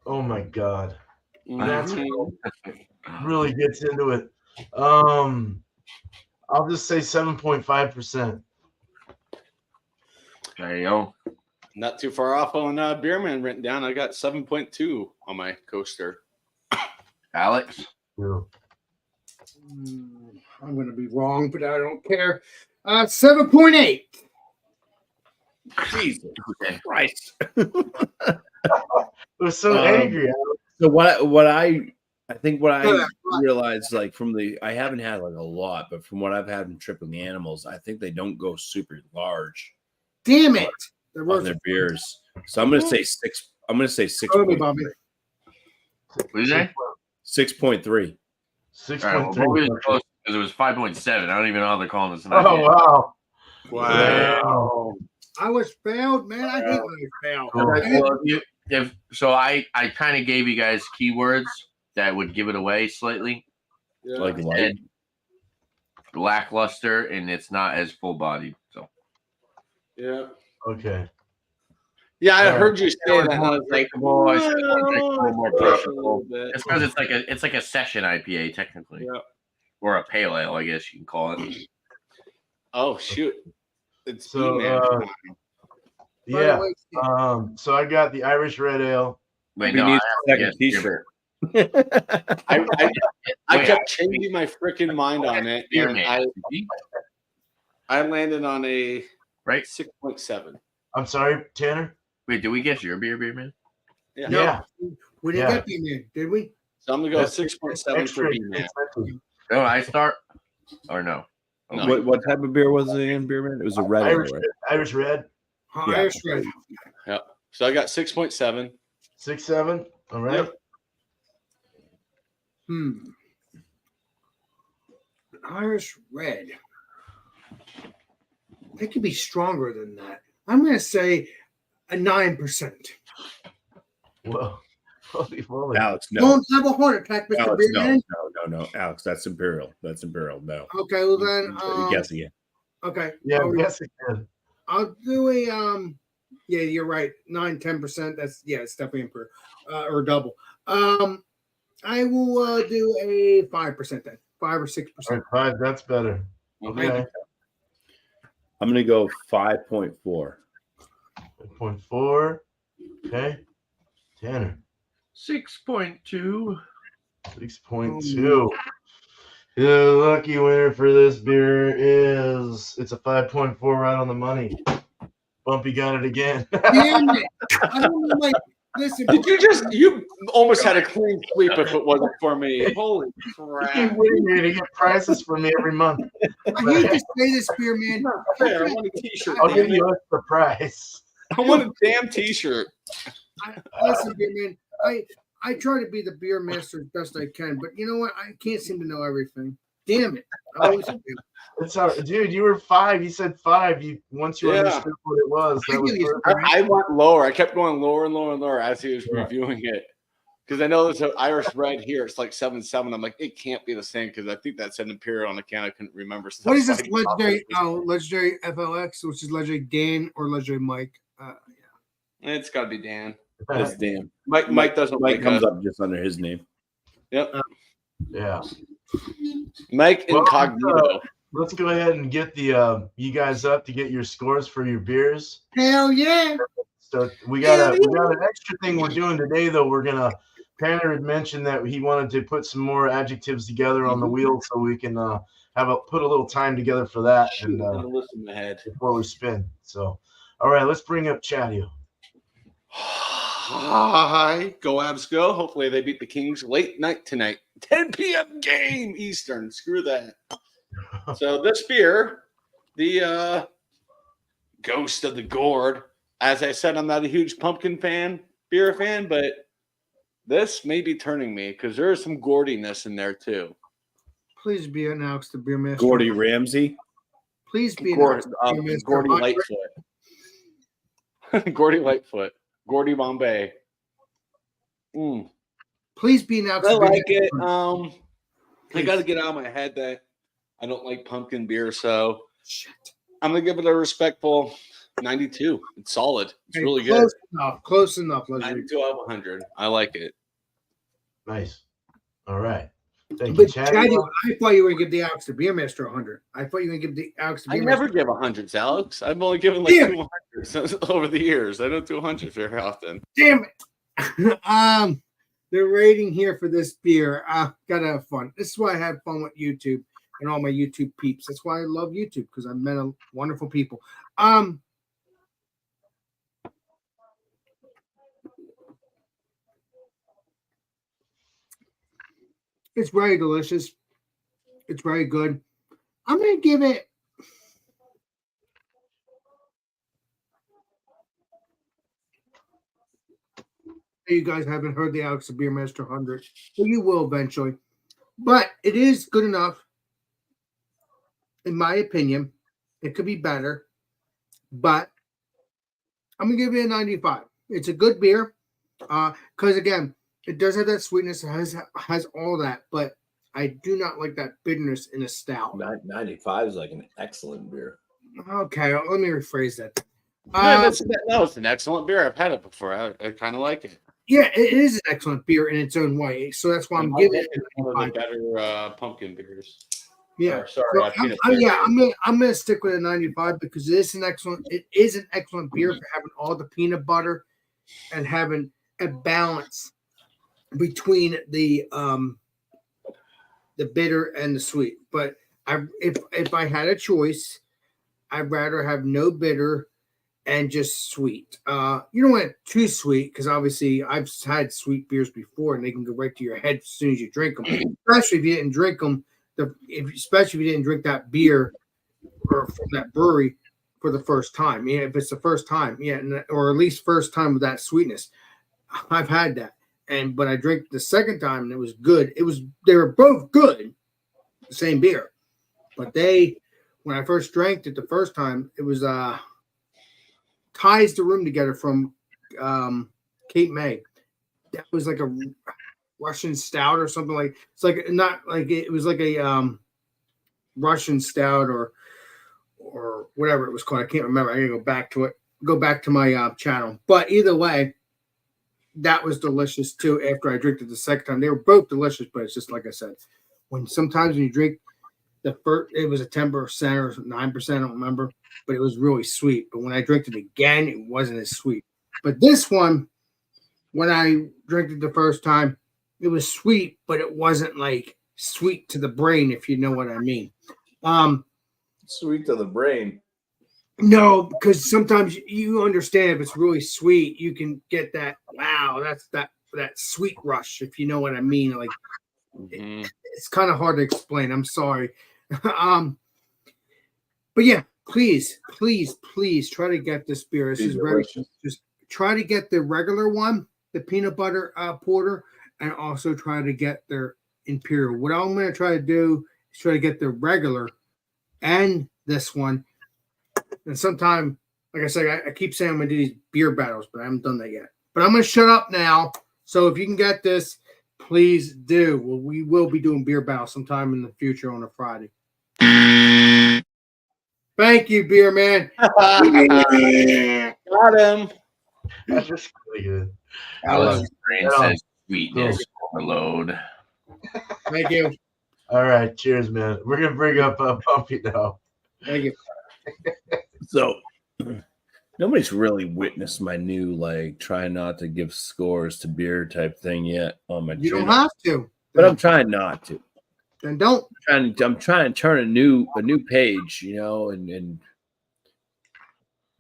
Oh my god. That's mhm. really gets into it. I'll just say 7.5%. There you go. Not too far off on Beerman written down. I got 7.2 on my coaster. Alex. Yeah. I'm going to be wrong, but I don't care. 7.8. Jesus Okay. Christ. I was so angry. So what I think what I Yeah. realized, like from I haven't had like a lot, but from what I've had from Tripping the Animals, I think they don't go super large Damn it. The on worst. their beers. So I'm gonna say 6. I'm gonna say 6. Tell me, Bobby. What did you say? 6.3. 6.3. Well, we was close because it was 5.7. I don't even know how they're calling this. Oh wow. Wow. I was failed, man. I hate when I fail. Cool. Well, I kind of gave you guys keywords that would give it away slightly. Yeah. Like I light. said lackluster, and it's not as full bodied. So Yeah. Okay. Yeah, I All right. heard you say that. And I was like, drinkable. I said more drinkable, more a personable. little bit. It's because it's like a session IPA technically, Yeah. or a pale ale, I guess you can call it. Oh shoot! It's So, B-Man. Yeah. By the way, So I got the Irish Red Ale. Wait, We no, need I a have second to guess T-shirt. I Wait, kept changing my freaking mind on it, beer and man. I landed on a Right? 6.7. I'm sorry, Tanner. Wait, did we guess your beer man? Yeah. No. Yeah. we didn't Yeah. get B-Man, did we? So I'm gonna go That's 6.7 for extra B-Man. expensive. No, I start or no? No. What type of beer was it again, Beerman? It was a red ale, Irish, right? Irish Red. Yeah. Irish Red. Yeah. So I got 6.7. 6.7. All right. Yep. An Irish Red. It could be stronger than that. I'm going to say a 9%. Well, holy moly. Alex, no. Don't have a heart attack, Mr. Alex, Beerman. no. Alex, that's Imperial. That's Imperial. No. Okay, well then, You're guessing it. okay. Yeah, yes, it can. I'll do a yeah, you're right. 9-10%. That's it's definitely improved. Or double. I will do a 5% then. 5 or 6%. All right, 5. That's better. Okay. I'm gonna go 5.4. 5.4. Okay. Tanner. 6.2. 6.2. The lucky winner for this beer is it's a 5.4 right on the money. Bumpy got it again. Damn it. I don't know, like, listen. Did you almost had a clean sweep if it wasn't for me. Holy You crap. keep winning here to get prizes from me every month. I hate to say this, beer man. Not fair. I want a t-shirt. I'll damn give it. you a surprise. I want a damn t-shirt. Listen, beer man. I try to be the beer master as best I can, but you know what? I can't seem to know everything. Damn it. I always do. It's all, dude, you were 5. You said 5. Once you Yeah. understood what it was, that was perfect. I went lower. I kept going lower and lower and lower as he was reviewing it. Because I know there's an Irish Red here. It's like 7.7. I'm like, it can't be the same because I think that said Imperial on the can. I couldn't remember. So What is that's this why I- legendary? Legendary FLX, which is legendary Dan or legendary Mike. It's got to be Dan. That's damn. Mike doesn't Mike like comes us. up just under his name. Yep. Yeah. Mike Well, Incognito. Let's go ahead and get the you guys up to get your scores for your beers. Hell yeah. So we got an extra thing we're doing today, though. Tanner had mentioned that he wanted to put some more adjectives together on the wheel so we can put a little time together for that and listen in my head. before we spin. So, all right, let's bring up Chadeo. Hi, go Abs go. Hopefully they beat the Kings late night tonight. 10 p.m. game Eastern. Screw that. So this beer, the Ghost of the Gourd. As I said, I'm not a huge pumpkin beer fan, but this may be turning me because there is some gourdiness in there too. Please be announced the beer master. Gordy Ramsey. Please be announced the beer master. Gordy Lightfoot. Gordy Lightfoot. Gordy Bombay. Please be announced. I like it. I got to get out of my head that I don't like pumpkin beer, so I'm gonna give it a respectful 92. It's solid. It's really good. Close enough. 92 out of 100. I like it. Nice. All right. Thank you, But Chad. Chadeo, I thought you were going to give the Alex the Beer Master 100. I thought you were going to give the Alex the I Beer never Master. give 100s, Alex. I've only given like 200s over the years. I don't do 100s very often. Damn it. The rating here for this beer, gotta have fun. This is why I have fun with YouTube and all my YouTube peeps. That's why I love YouTube, because I've met wonderful people. It's very delicious. It's very good. I'm gonna give it. You guys haven't heard the Alex the Beer Master 100, so you will eventually. But it is good enough, in my opinion. It could be better, but I'm gonna give it a 95. It's a good beer, because again, it does have that sweetness. It has all that, but I do not like that bitterness in a stout. 95 is like an excellent beer. Okay, let me rephrase that. No, it's an excellent beer. I've had it before. I kind of like it. Yeah, it is an excellent beer in its own way. So that's why I'm giving it one of the better pumpkin beers. Yeah, Sorry, I'm gonna stick with a 95 because it is an excellent beer for having all the peanut butter and having a balance between the bitter and the sweet. But if I had a choice, I'd rather have no bitter and just sweet. You don't want it too sweet because obviously I've had sweet beers before and they can go right to your head as soon as you drink them. Especially if you didn't drink them, especially if you didn't drink that beer or from that brewery for the first time. Yeah, if it's the first time, yeah, or at least first time with that sweetness. I've had that, but I drank the second time and it was good. They were both good, the same beer, but when I first drank it the first time, it was Ties the Room Together from Cape May. That was like a Russian stout or something like. It's like not like it was like a Russian stout or whatever it was called. I can't remember. I gotta go back to it. Go back to my channel. But either way, that was delicious too. After I drank it the second time, they were both delicious. But it's just like I said, sometimes when you drink the first, it was a 10% or 9%. I don't remember. But it was really sweet. But when I drank it again, it wasn't as sweet. But this one, when I drank it the first time, it was sweet, but it wasn't like sweet to the brain, if you know what I mean. Sweet to the brain. No, because sometimes you understand if it's really sweet, you can get that, wow, that's that sweet rush, if you know what I mean. Like it's kind of hard to explain. I'm sorry. But yeah. Please try to get this beer. This is very just try to get the regular one, the peanut butter porter, and also try to get their imperial. What I'm going to try to do is try to get the regular and this one. And sometime, like I said, I keep saying I'm going to do these beer battles, but I haven't done that yet. But I'm going to shut up now. So if you can get this, please do. Well, we will be doing beer battles sometime in the future on a Friday. Thank you, beer man. Got him. That's just really good. Alice's brain says sweetness overload. Thank you. All right, cheers, man. We're gonna bring up Bumpy now. Thank you. So nobody's really witnessed my new try not to give scores to beer type thing yet on my channel. You don't have to. But I'm trying not to. Then don't. I'm trying to turn a new page, and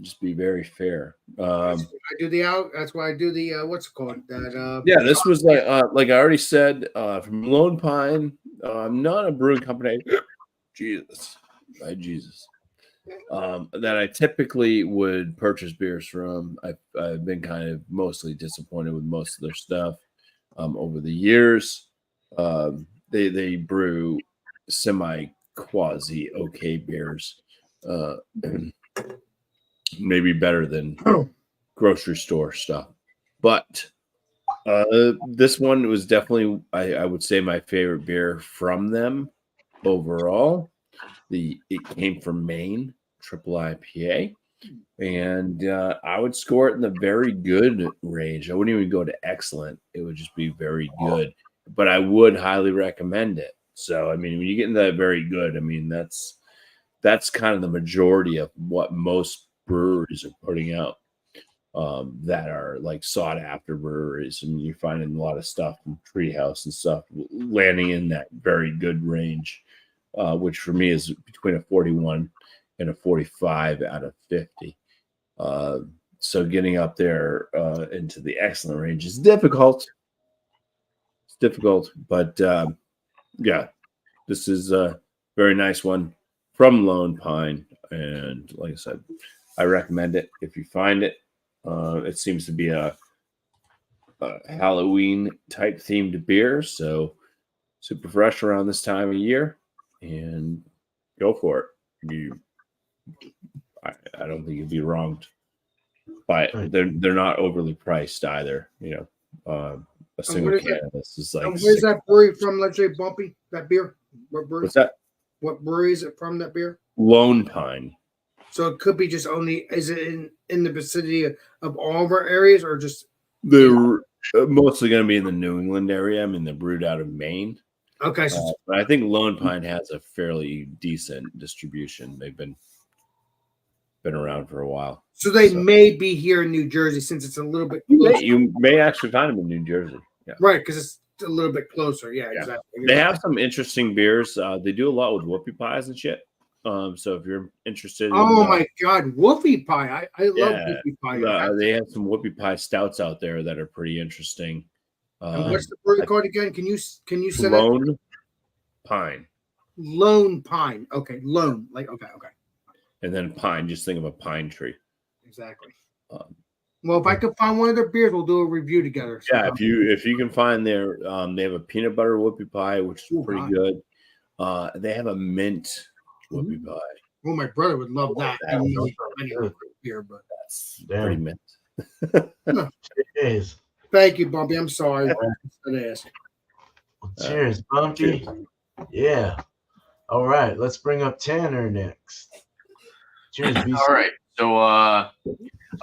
Just be very fair. I do the out. That's why I do the what's it called that. Yeah, this was like I already said, from Lone Pine. I'm not a brewing company. Jesus, by Jesus. That I typically would purchase beers from. I've been kind of mostly disappointed with most of their stuff over the years. They brew semi quasi okay beers, maybe better than grocery store stuff, but this one was definitely I would say my favorite beer from them overall. It came from Maine, triple IPA, and I would score it in the very good range. I wouldn't even go to excellent. It would just be very good, but I would highly recommend it. So, I mean, when you get into that very good, I mean, that's kind of the majority of what most breweries are putting out that are like sought after breweries. I mean, you're finding a lot of stuff from Treehouse and stuff landing in that very good range. Which for me is between a 41 and a 45 out of 50. So getting up there into the excellent range is difficult. It's difficult, but yeah, this is a very nice one from Lone Pine. And like I said, I recommend it if you find it. It seems to be a Halloween type themed beer, so super fresh around this time of year. And go for it. I don't think you'd be wronged, but they're not overly priced either. You know, a single can of this is like. Where's that brewery from? Let's say Bumpy. That beer. What brewery? What's that? What brewery is it from? That beer. Lone Pine. So it could be just only. Is it in the vicinity of all of our areas, or just? They're mostly going to be in the New England area. I mean, they're brewed out of Maine. Okay, but I think Lone Pine has a fairly decent distribution. They've been around for a while. So they may be here in New Jersey since it's a little bit closer. You may actually find them in New Jersey. Yeah. Right, because it's a little bit closer. Yeah, exactly. They have some interesting beers. They do a lot with whoopie pies and shit. So if you're interested in my God, whoopie pie. I love whoopie pie. They have some whoopie pie stouts out there that are pretty interesting. What's the brewery called again? Can you send Lone Pine. Lone Pine. Okay, Lone. Like okay. And then pine. Just think of a pine tree. Exactly. Well, if I can find one of their beers, we'll do a review together. So, yeah, if you can find their, they have a peanut butter whoopie pie, which is pretty good. They have a mint whoopie pie. Well, my brother would love that. I mean, beer, but that's pretty mint. Cheers. Thank you, Bumpy. I'm sorry. Cheers, Bumpy. Yeah. All right. Let's bring up Tanner next. Cheers. BC. All right. So I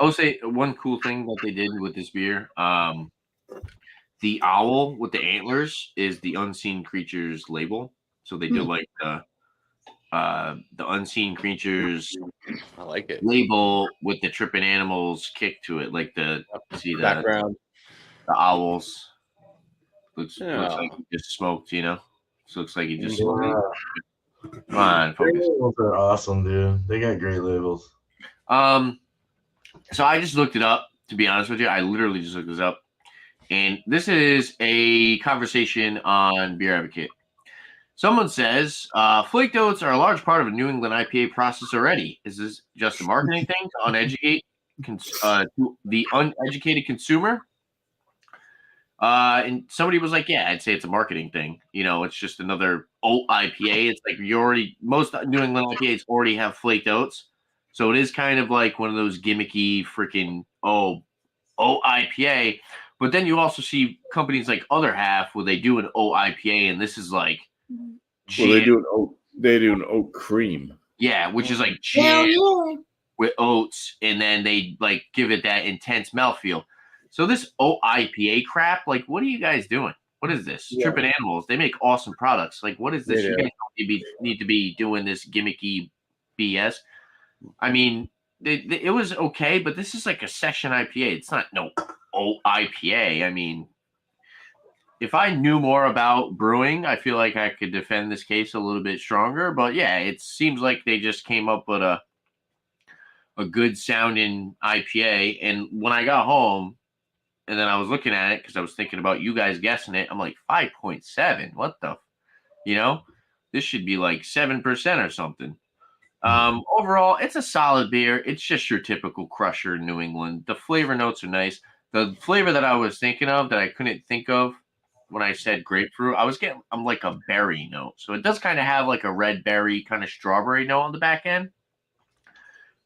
will say one cool thing that they did with this beer. The owl with the antlers is the Unseen Creatures label. So they did like the Unseen Creatures I like it. label with the tripping animals kick to it, like the background. The owls. Looks like he just smoked, you know. So looks like he just smoked. Come on, focus. Labels are awesome, dude. They got great labels. So I just looked it up, to be honest with you. I literally just looked this up. And this is a conversation on Beer Advocate. Someone says, flaked oats are a large part of a New England IPA process already. Is this just a marketing thing to uneducate the uneducated consumer? And somebody was like, yeah, I'd say it's a marketing thing. You know, it's just another oat IPA. It's like most New England IPAs already have flaked oats. So it is kind of like one of those gimmicky freaking oat IPA. But then you also see companies like Other Half where they do an oat IPA, and this is like they do an oat cream. Yeah, which is like jam with oats, and then they like give it that intense mouthfeel. So this oat IPA crap, like, what are you guys doing? What is this? Yeah. Tripping Animals. They make awesome products. Like, what is this? You guys don't need to be doing this gimmicky BS. I mean, it was okay, but this is like a session IPA. It's not no oat IPA. I mean, if I knew more about brewing, I feel like I could defend this case a little bit stronger. But yeah, it seems like they just came up with a a good sounding IPA. And when I got home and then I was looking at it because I was thinking about you guys guessing it, I'm like 5.7. What the, this should be like 7% or something. Overall, it's a solid beer. It's just your typical crusher in New England. The flavor notes are nice. The flavor that I was thinking of that I couldn't think of when I said grapefruit, I'm like a berry note. So it does kind of have like a red berry kind of strawberry note on the back end.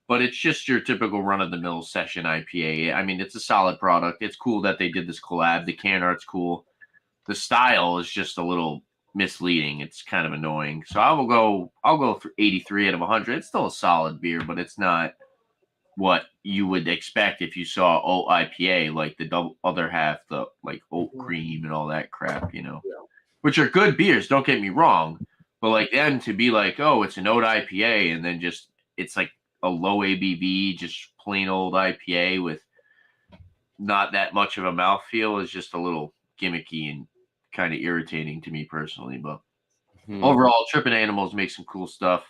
But it's just your typical run-of-the-mill session IPA. I mean, it's a solid product. It's cool that they did this collab. The can art's cool. The style is just a little misleading. It's kind of annoying. So I'll go for 83 out of 100. It's still a solid beer, but it's not what you would expect if you saw oat IPA, like the other half, the like oat cream and all that crap, which are good beers. Don't get me wrong, but like them to be like, oh, it's an oat IPA, and then just it's like a low ABV, just plain old IPA with not that much of a mouthfeel is just a little gimmicky and kind of irritating to me personally. But overall, Trippin' Animals make some cool stuff.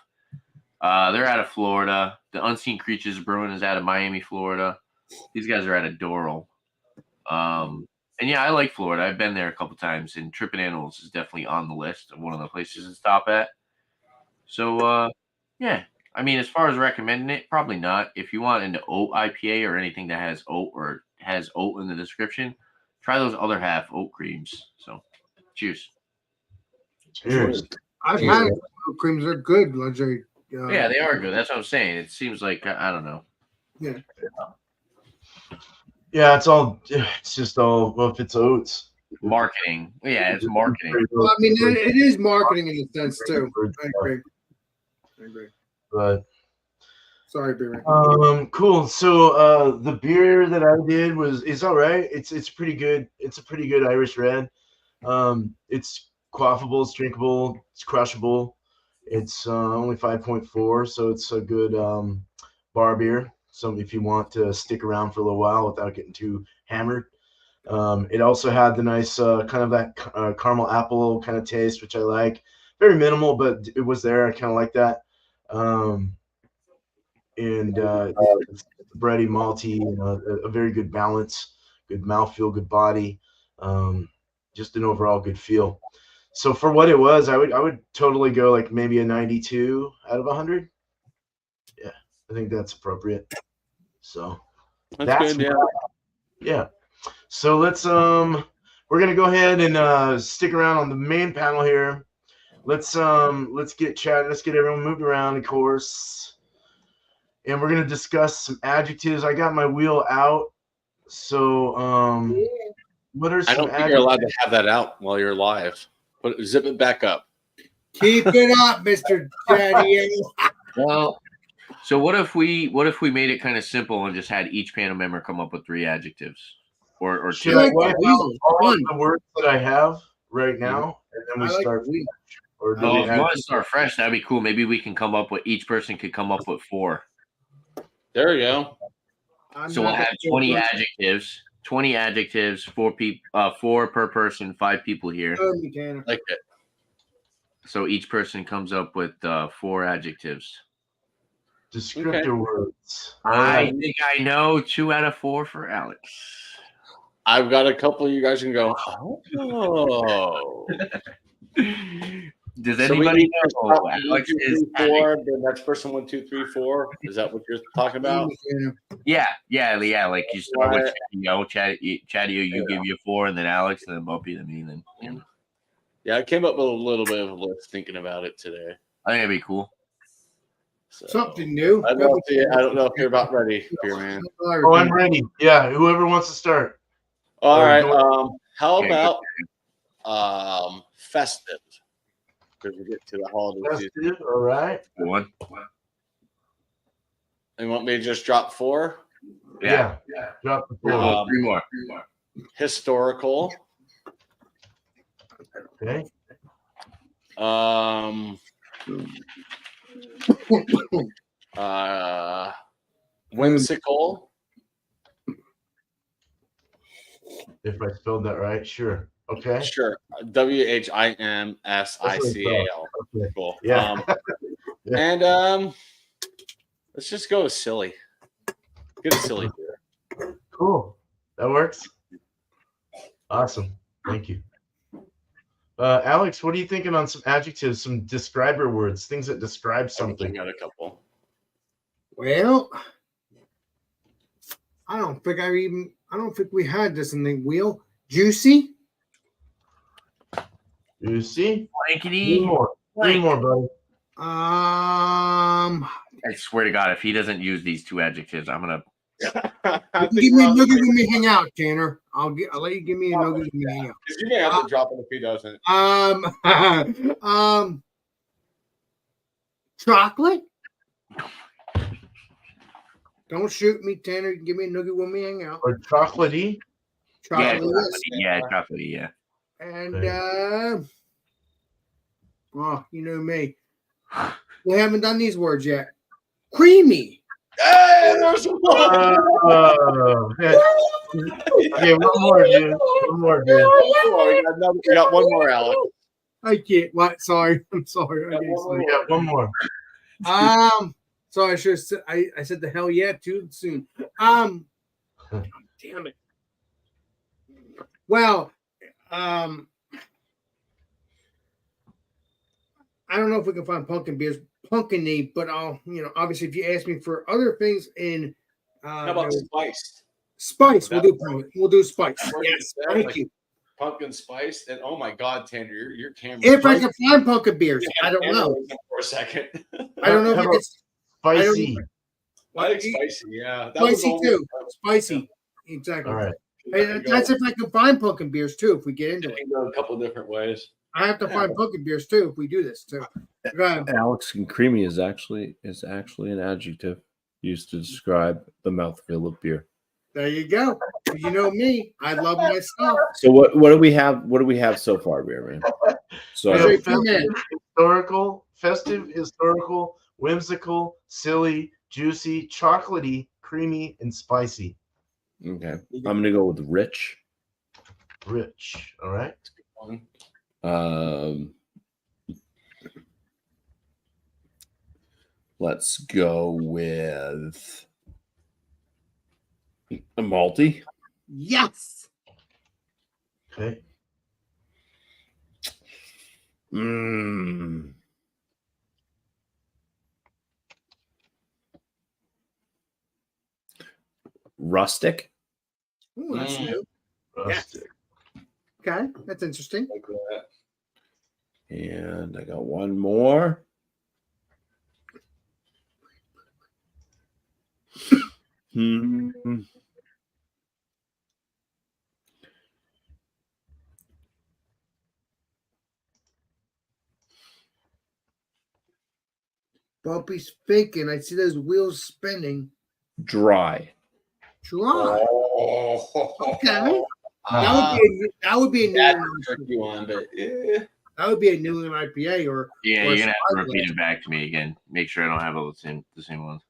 They're out of Florida. The Unseen Creatures Brewing is out of Miami, Florida. These guys are out of Doral. And yeah, I like Florida. I've been there a couple times, and Trippin' Animals is definitely on the list of one of the places to stop at. So, yeah. I mean, as far as recommending it, probably not. If you want an oat IPA or anything that has oat or has oat in the description, try those other half oat creams. So, cheers. Cheers. I've had creams. They're good. Legendary. Yeah, they are good. That's what I'm saying. It seems like I don't know. Yeah. Yeah, it's just all, well, if it's oats. Marketing. Yeah, it's marketing. Well, I mean, it is marketing in a sense too. I agree. But sorry, Barry. Cool. So the beer that I did is all right. It's pretty good. It's a pretty good Irish red. It's quaffable, it's drinkable, it's crushable. It's only 5.4, so it's a good bar beer. So if you want to stick around for a little while without getting too hammered. It also had the nice kind of that caramel apple kind of taste, which I like. Very minimal, but it was there. I kind of like that. It's bready, malty, a very good balance, good mouthfeel, good body, just an overall good feel. So for what it was, I would totally go like maybe a 92 out of 100. Yeah, I think that's appropriate. So That's good. Yeah. So let's we're gonna go ahead and stick around on the main panel here. Let's get chatting. Let's get everyone moved around, of course. And we're gonna discuss some adjectives. I got my wheel out. So what are some I don't think you're allowed to have that out while you're live. But zip it back up. Keep it up, Mr. Chadeo. Well, so what if we made it kind of simple and just had each panel member come up with 3 adjectives or Should two? I wipe out all of the words that I have right now, and then we start? Or do Oh, we if you want to start fresh, that'd be cool. Maybe we can come up with each person could come up with 4. There you go. So we'll have 20 adjectives. 20 adjectives, 4 people, 4 per person, 5 people here. Like it. So each person comes up with 4 adjectives. Descriptor words. I think I know 2 out of 4 for Alex. I've got a couple. You guys can go. Oh. Does anybody know? Alex 1, 2, 3, is 4. The next person 1, 2, 3, 4. Is that what you're talking about? Yeah. Like you start with Chadeo, you give you 4, and then Alex, and then Bumpy, then me, then. Yeah, I came up with a little bit of a list thinking about it today. I think it'd be cool. So, Something new. I don't know if you're about ready, Beer Man. Oh, I'm ready. Yeah, whoever wants to start. All right. How about festive? Because we get to the holiday season. All right. Good one. You want me to just drop 4? Yeah. Drop the 4. 3 more. Historical. Okay. Whimsical. If I spelled that right, sure. Okay. Sure. WHIMSICAL. Okay. Cool. Yeah. And let's just go with silly. Get a silly beer. Cool. That works. Awesome. Thank you. Alex, what are you thinking on some adjectives, some describer words, things that describe I something? got a couple. Well, I don't think we had this in the wheel. Juicy. You see? Blankety. Three more. Three more, buddy. I swear to God, if he doesn't use these two adjectives, I'm gonna. You can give me a nugget when we hang out, Tanner. I'll let you give me a nugget when we hang out. You may have to drop it if he doesn't. Chocolate. Don't shoot me, Tanner. You can give me a nugget when we hang out. Or chocolatey. Chocolate. Yeah, chocolatey, yeah. And oh, you know me. We haven't done these words yet. Creamy. Hey, there's one. Okay, one more, dude. One more, dude. We got one more, Alex. I can't. What? Sorry. I'm sorry. I can't We say. got one more. So I should have said I said the hell yeah too soon. Damn it. Well, I don't know if we can find pumpkin beers, pumpkin-y, but I'll, obviously if you ask me for other things in How about spice? spice, we'll do pumpkin. We'll do spice. Yes, thank like you. Pumpkin spice, and oh my God, Tanner, your camera. If I can find pumpkin beers, I don't know. For a second. I don't know if How it's Spicy. I like spicy, yeah. That spicy was too. Spicy, exactly. All right. And that's if I can find pumpkin beers too. If we get into It it, can go a couple different ways. I have to find pumpkin beers too. If we do this too. Go ahead. Alex and creamy is actually an adjective used to describe the mouthfeel of beer. There you go. You know me. I love my stuff. So what do we have? What do we have so far, beer man? So We I have don't- festive, historical, whimsical, silly, juicy, chocolatey, creamy, and spicy. okay, I'm gonna go with rich. Rich. All right. Let's go with a malty. Yes. Okay. Rustic. Ooh, that's new. Rustic. Okay, that's interesting. Like that. And I got one more. Bumpy's thinking. I see those wheels spinning. Dry. Dry. Oh, Okay. Ah, That would be a New that's England. a tricky one, but yeah. That would be a New England IPA or Yeah, or you're gonna have to Spice repeat Blend. it back to me again. Make sure I don't have all the same ones.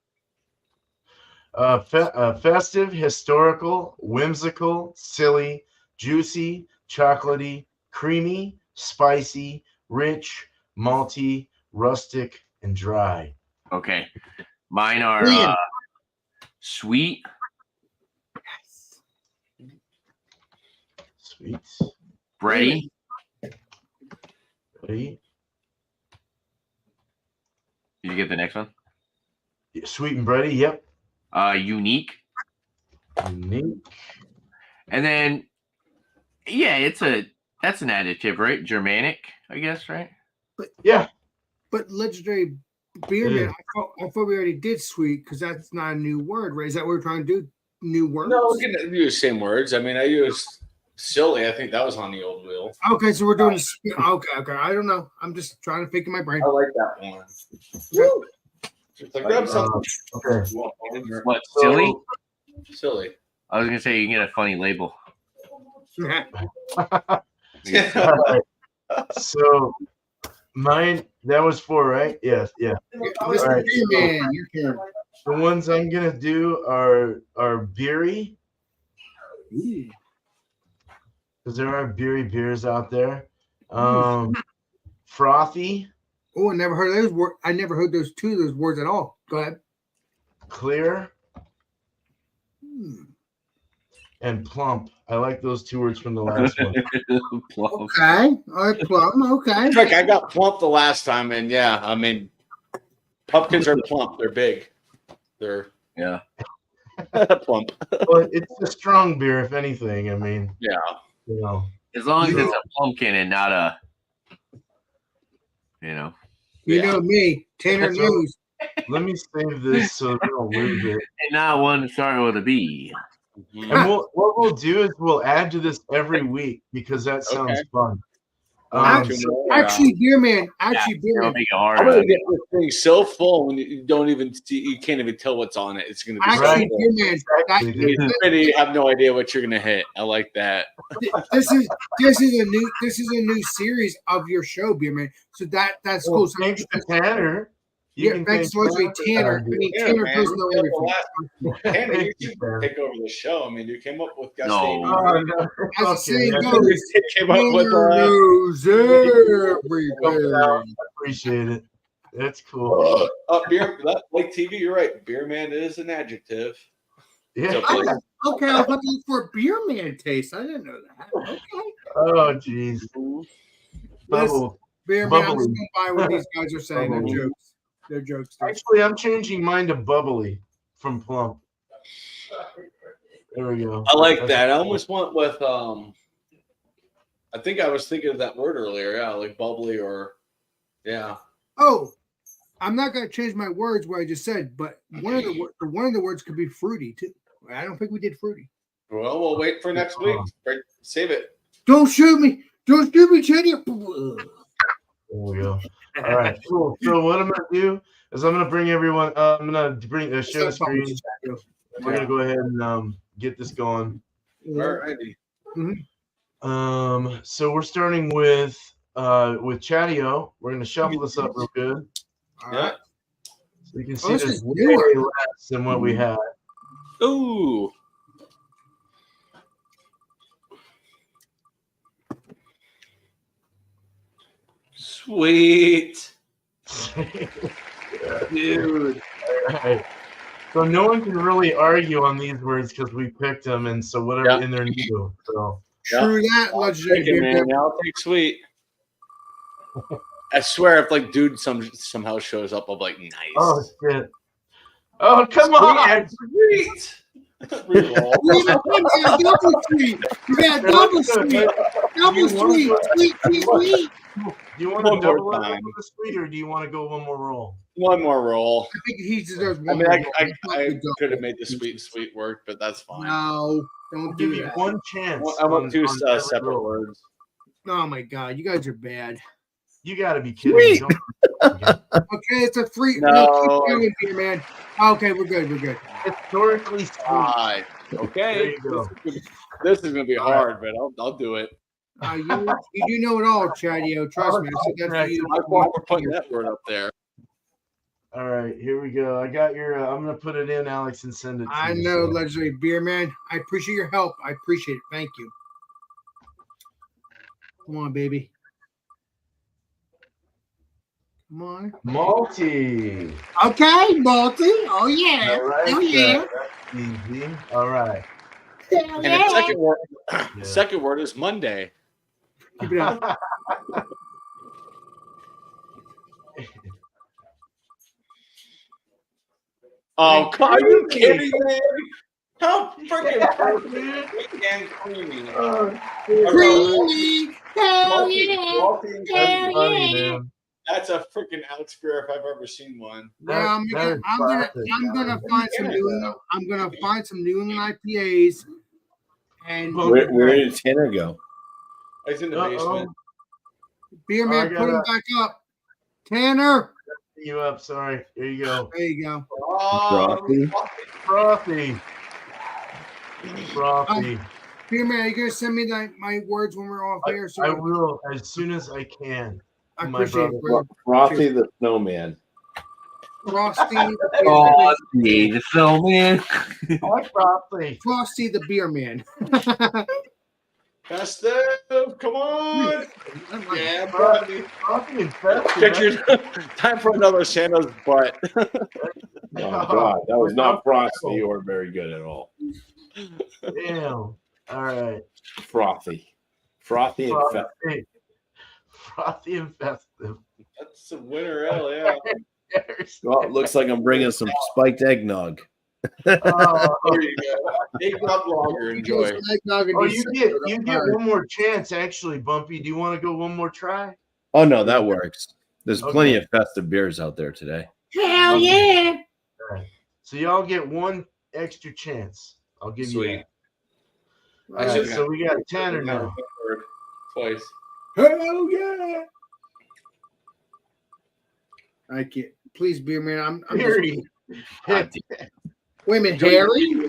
Festive, historical, whimsical, silly, juicy, chocolatey, creamy, spicy, rich, malty, rustic, and dry. Okay, mine are Brilliant. sweet, Sweet. bready, Ready? did you get the next one? Sweet and bready. Yep. Unique, Unique. and then that's an adjective, right? Germanic, I guess, right? Yeah. But legendary beer It man, is. I thought we already did sweet because that's not a new word, right? Is that what we're trying to do? New words? No, we can use the same words. I mean, I used silly. I think that was on the old wheel. Okay, so we're doing okay. I don't know. I'm just trying to think in my brain. I like that one. Woo! It's like, grab something. Okay. What, silly? Silly. I was gonna say you can get a funny label. All right. So mine, that was 4, right? Yes. Yeah. Mr. right. Beer Man, your turn. The ones I'm gonna do are beery, because there are beery beers out there. Frothy, Oh, I never heard of those words. I never heard those two of those words at all. Go ahead. clear, and plump. I like those 2 words from the last one. Plump. Okay. All right, plum. Okay. Frick, I got plump the last time, and yeah, I mean, pumpkins are plump. They're big. They're Yeah. plump. Well, it's a strong beer, if anything. I mean, Yeah. you know. As long as it's a pumpkin and not a, you know. You Yeah. know me, Tanner That's knows. Let me save this so we don't lose it. And not one starting with a B. Mhm. And what we'll do is we'll add to this every week because that sounds Okay. fun. Actually, beer man. Actually, beer It'll man. make it hard. I'm gonna get this thing so full when you don't even see, you can't even tell what's on it. It's gonna be so Actually, full. beer man. Exactly. You really have no idea what you're gonna hit. I like that. This is a new series of your show, beer man. So that's Well, cool. So thanks to Tanner. You yeah, can thanks thank to Tanner. I mean, Yeah, Tanner man. doesn't know everything. Tanner, you Thank you, should Tanner. take over the show. I mean, you came up with Gus No. Davies. Oh, no. As the Okay, saying man. goes, You came up with Tanner knows everything. Appreciate it. That's cool. beer. Like TV, you're right. Beer man is an adjective. Yeah. Okay, I'll have to look for a beer man taste. I didn't know that. Okay. Oh, jeez. Bubble. Beer man, I'm just Bubbly. going by what these guys are saying. They're Bubbly. jokes. They're jokes. Actually, I'm changing mine to bubbly from plump. There we go. I like that. I almost went with I think I was thinking of that word earlier. Yeah, like bubbly or yeah. Oh, I'm not going to change my words what I just said, but one of the words could be fruity too. I don't think we did fruity. Well, we'll wait for next week. Right, save it. Don't shoot me. Don't shoot me, Chadeo. There we go. All right, cool. So what I'm gonna do is I'm gonna bring everyone. I'm gonna bring the share screen. We're gonna go ahead and get this going. Alrighty. So we're starting with Chadeo. We're gonna shuffle this up real good. Yeah. So you can see this there's is way newer. less than what we had. Ooh. Sweet. Dude. All right. So no one can really argue on these words because we picked them, and so whatever, Yeah. and they're new. So True that, legendary Take it, beer. man. I'll take sweet. I swear, if like dude somehow shows up, I'll be like, nice. oh shit. Oh come on. Sweet. Reroll. We got double sweet. We got double sweet. Double sweet. Sweet, sweet, sweet. Do you want One to more double it time. up with the sweet, or do you want to go one more roll? One more roll. I think he deserves I one mean, more. I could have made the sweet work, but that's fine. No, I'll don't give do you that. one chance. I want two on every separate roll. words. Oh my god, you guys are bad. You got to be kidding me. Sweet. Don't- Okay, it's a free. No. Keep going here, man. Okay, we're good. We're good. Historically sweet. Right. There Okay. you go. This is gonna be hard, but I'll do it. You do know it all, Chadeo. Trust me. I said that for you. I thought we're putting that word up there. All right, here we go. I got your. I'm gonna put it in, Alex, and send it. To I you, know, so. legendary beer man. I appreciate your help. I appreciate it. Thank you. Come on, baby. Come on. Malty. Okay, Balti. Oh yeah. All right, Oh yeah. that's easy. All right. Hell And the yeah. second word, Yeah. second word is Monday. Keep it up. Oh, God, are you kidding me? How freaking perfect and creamy. Creamy. Hell yeah. Malty, Hell Funny, yeah. man. That's a freaking Alex beer if I've ever seen one. Yeah, I'm That gonna is find some New. I'm gonna find some New England IPAs, and Well, Where did Tanner go? It's in the Uh-oh. basement. beer I man, put him gotta- back up. Tanner, You up? Sorry. There you go. there you go. Oh, Frothy. Frothy. Beer man, are you gonna send me my words when we're off air? So I will as soon as I can. I my appreciate it, brother. bro. Frothy the snowman. Frosty, Frosty the snowman. Hi, Frothy. Frosty the beer man. Festive, come on. Yeah, Frothy. buddy. Frothy and festive. Check your time for another Santa's butt. Oh God, that was not frosty or very good at all. Damn. All right. Frothy and festive. Frothy and festive. That's a winner ale, yeah. Well, it looks like I'm bringing some spiked eggnog. Oh, There you go. Eggnog lager, enjoy. you get one more chance, actually, Bumpy. Do you want to go one more try? Oh no, that works. There's plenty Okay. of festive beers out there today. Hell yeah! All right. So y'all get one extra chance. I'll give you Sweet. that. All right, so we got Tanner now. Twice. Hell yeah! I can't. Please, beer man. I'm Harry. God wait a minute, Harry.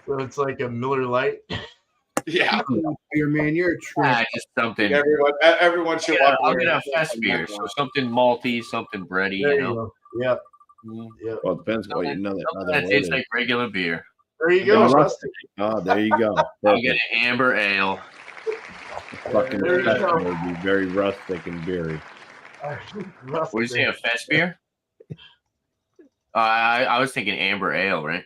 So it's like a Miller Lite. Yeah. Beer man, you're a trip. Just something. Everyone should walk I'll away get a with fest something beer, like so that. something malty, something bready. There You you know, go. Yep. Mhm. Yep. Well, it depends what you know. something that tastes like regular beer. There you go. Yeah. Rustic. Oh, there you go. I'll get an amber ale. Fucking There you go. would be very rustic and beery. What do you say, a fest beer? I was thinking amber ale, right?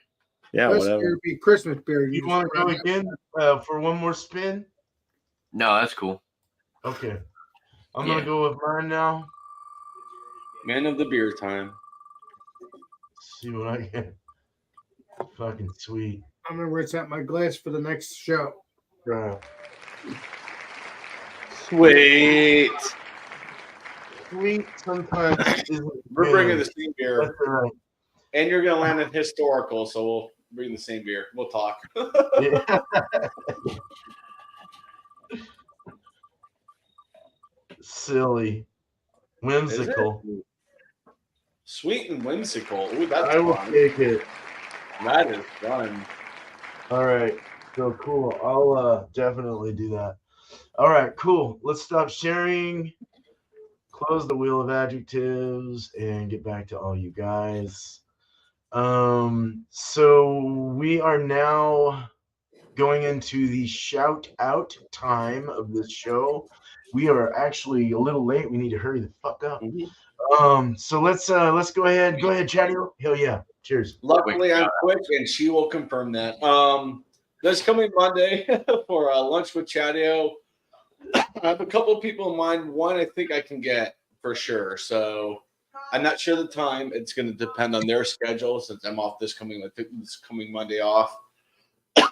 Yeah, This whatever. beer would be Christmas beer. You just want to go grab that. again for one more spin? No, that's cool. Okay. I'm Yeah. going to go with mine now. Man of the beer time. See what I get. Fucking sweet. I'm gonna rinse out my glass for the next show. Right. Sweet. Sweet sometimes isn't We're bringing good. the same beer. That's all right. And you're going to land in historical, so we'll bring the same beer. We'll talk. Yeah. Silly. Whimsical. Sweet and whimsical. Ooh, that's I will fun. take it. That is fun. All right. So cool. I'll definitely do that. All right, cool. Let's stop sharing. Close the wheel of adjectives and get back to all you guys. So we are now going into the shout out time of this show. We are actually a little late. We need to hurry the fuck up. So let's go ahead. Go ahead, Chadeo. Hell yeah. Cheers. Luckily, I'm quick, and she will confirm that. This coming Monday for lunch with Chadeo, I have a couple of people in mind. One I think I can get for sure. So I'm not sure the time. It's going to depend on their schedule since I'm off this coming Monday off.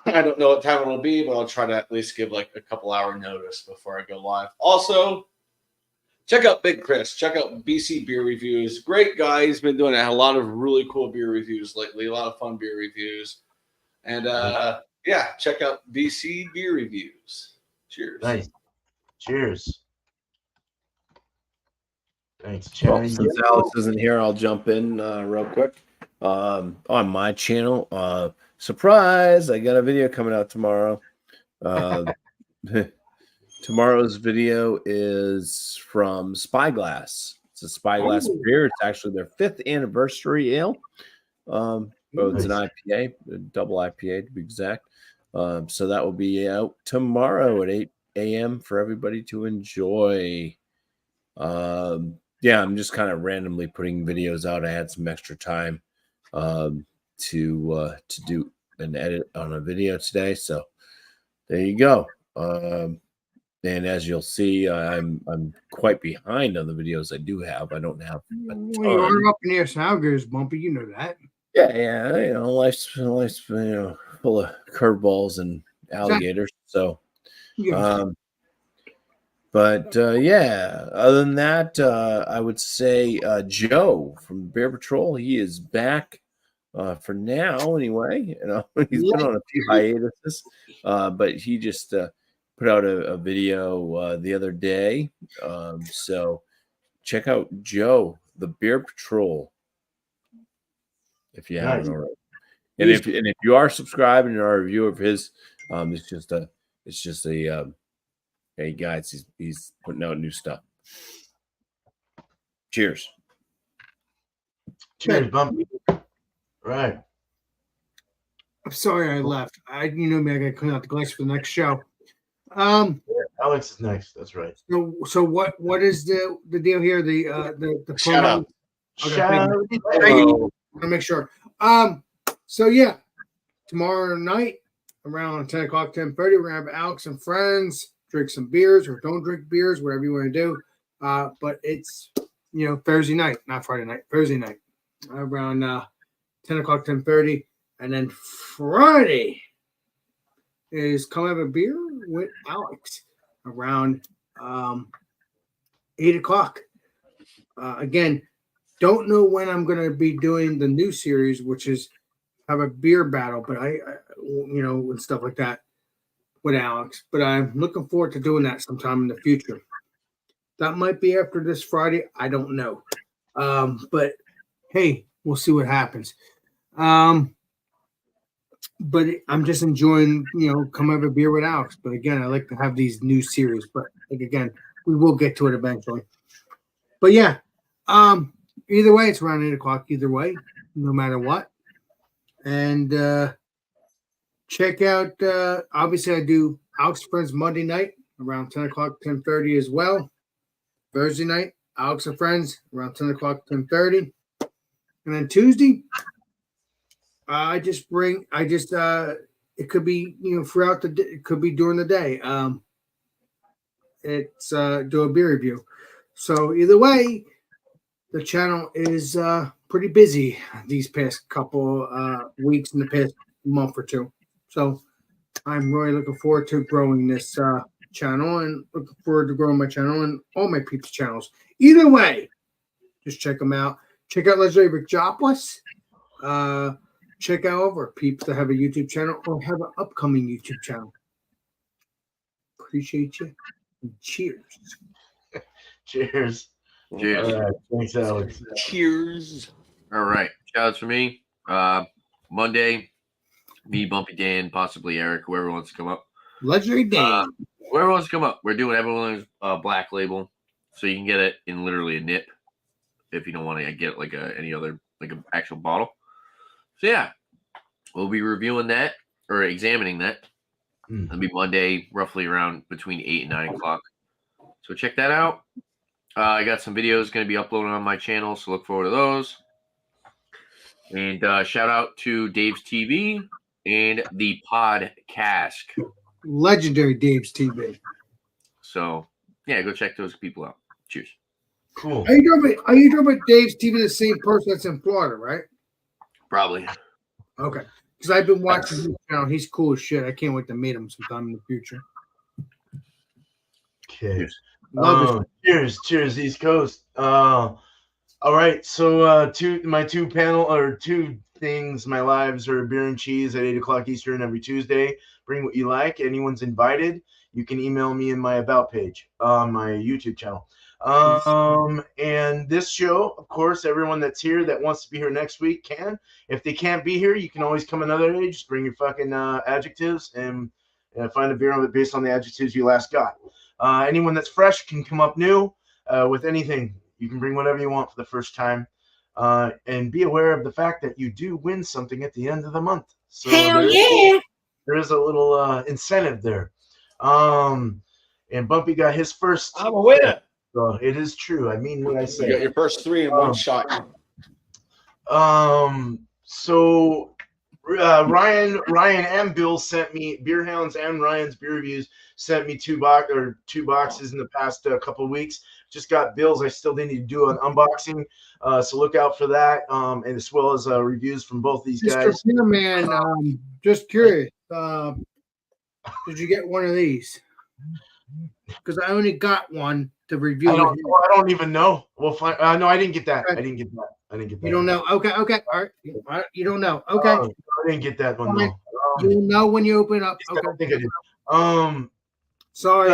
I don't know what time it'll be, but I'll try to at least give like a couple hour notice before I go live. Also, check out Big Chris. Check out BC Beer Reviews. Great guy. He's been doing a lot of really cool beer reviews lately. A lot of fun beer reviews. And yeah, check out BC Beer Reviews. Cheers. Nice. Cheers. Thanks, Well, Chadeo. since Alex isn't here, I'll jump in real quick. On my channel, surprise! I got a video coming out tomorrow. Tomorrow's video is from Spyglass. It's a Spyglass beer. It's actually their 5th anniversary ale. It's an IPA, a double IPA to be exact. So that will be out tomorrow at 8 a.m. for everybody to enjoy. Yeah, I'm just kind of randomly putting videos out. I had some extra time to do an edit on a video today, so there you go. And as you'll see, I'm quite behind on the videos I do have. I don't have a ton. Well, you are up in the sound goes bumpy. You know that. Yeah, you know, life's full of curveballs and alligators. So, Yeah. but yeah, other than that, I would say Joe from Bear Patrol. He is back for now, anyway. You know, he's been on a few hiatuses, but he just put out a video the other day. So check out Joe, the Bear Patrol, if you haven't already. And if you are subscribed and are a reviewer of his, it's just a hey guys, he's putting out new stuff. Cheers. Cheers, Bumpy. Right. I'm sorry I left. You know me. I got to clean out the glass for the next show. Alex is next. That's right. So what is the deal here? The Shout promo? out. Okay, Shout thank you. I'll make sure. So yeah, tomorrow night around 10 o'clock, 10:30, we're gonna have Alex and friends drink some beers or don't drink beers, whatever you want to do. But it's Thursday night, not Friday night, Thursday night around 10 o'clock, 10:30, and then Friday is come have a beer with Alex around 8 o'clock. Again, don't know when I'm going to be doing the new series, which is have a beer battle, but I and stuff like that with Alex. But I'm looking forward to doing that sometime in the future. That might be after this Friday. I don't know. But hey, we'll see what happens. But I'm just enjoying, come have a beer with Alex. But again, I like to have these new series. But again, we will get to it eventually. But yeah, either way, it's around 8 o'clock. Either way, no matter what. And check out. Obviously, I do Alex Friends Monday night around 10 o'clock, 10:30 as well. Thursday night, Alex and Friends around 10 o'clock, 10:30. And then Tuesday, it could be, throughout the day, it could be during the day. It's do a beer review. So either way, the channel is pretty busy these past couple weeks in the past month or two. So I'm really looking forward to growing this channel and looking forward to growing my channel and all my peeps' channels. Either way, just check them out. Check out Legendary Rick Jopless. Check out over peeps that have a YouTube channel or have an upcoming YouTube channel. Appreciate you. And cheers. Cheers. Cheers. All right. Thanks, Alex. Cheers. All right. Shout outs for me. Monday, me, Bumpy, Dan, possibly Eric, whoever wants to come up. Legendary Dan. Whoever wants to come up. We're doing everyone's black label. So you can get it in literally a nip if you don't want to get like any other, like an actual bottle. So yeah, we'll be reviewing that or examining that. It'll be Monday, roughly around between 8 and 9 o'clock. So check that out. I got some videos going to be uploading on my channel, so look forward to those. And shout out to Dave's TV and the Podcast. Legendary Dave's TV. So yeah, go check those people out. Cheers. Cool. Are you talking about Dave's TV, the same person that's in Florida, right? Probably. Okay. Because I've been watching his channel. He's cool as shit. I can't wait to meet him sometime in the future. Okay. Love it. Cheers, East Coast. All right. So my two things, my lives are beer and cheese at 8 o'clock Eastern every Tuesday. Bring what you like. Anyone's invited. You can email me in my about page on my YouTube channel. And this show, of course, everyone that's here that wants to be here next week can. If they can't be here, you can always come another day. Just bring your fucking adjectives and find a beer based on the adjectives you last got. Anyone that's fresh can come up new with anything. You can bring whatever you want for the first time. And be aware of the fact that you do win something at the end of the month. So there is a little incentive there. And Bumpy got his first. I'm a winner. So it is true. I mean what I say. You got your first 3 in one shot. So Ryan and Bill sent me Beer Hounds and Ryan's beer reviews sent me two boxes in the past couple of weeks. Just got Bill's. I still need to do an unboxing, so look out for that. And as well as reviews from both these guys. Mr. Beer Man, just curious. Did you get one of these? Because I only got one to review. I don't even know. We'll find. No, I didn't get that. I didn't get that. You don't know? Okay. All right. You don't know. Okay. I didn't get that one. No. You know when you open up. I don't think I did. Sorry.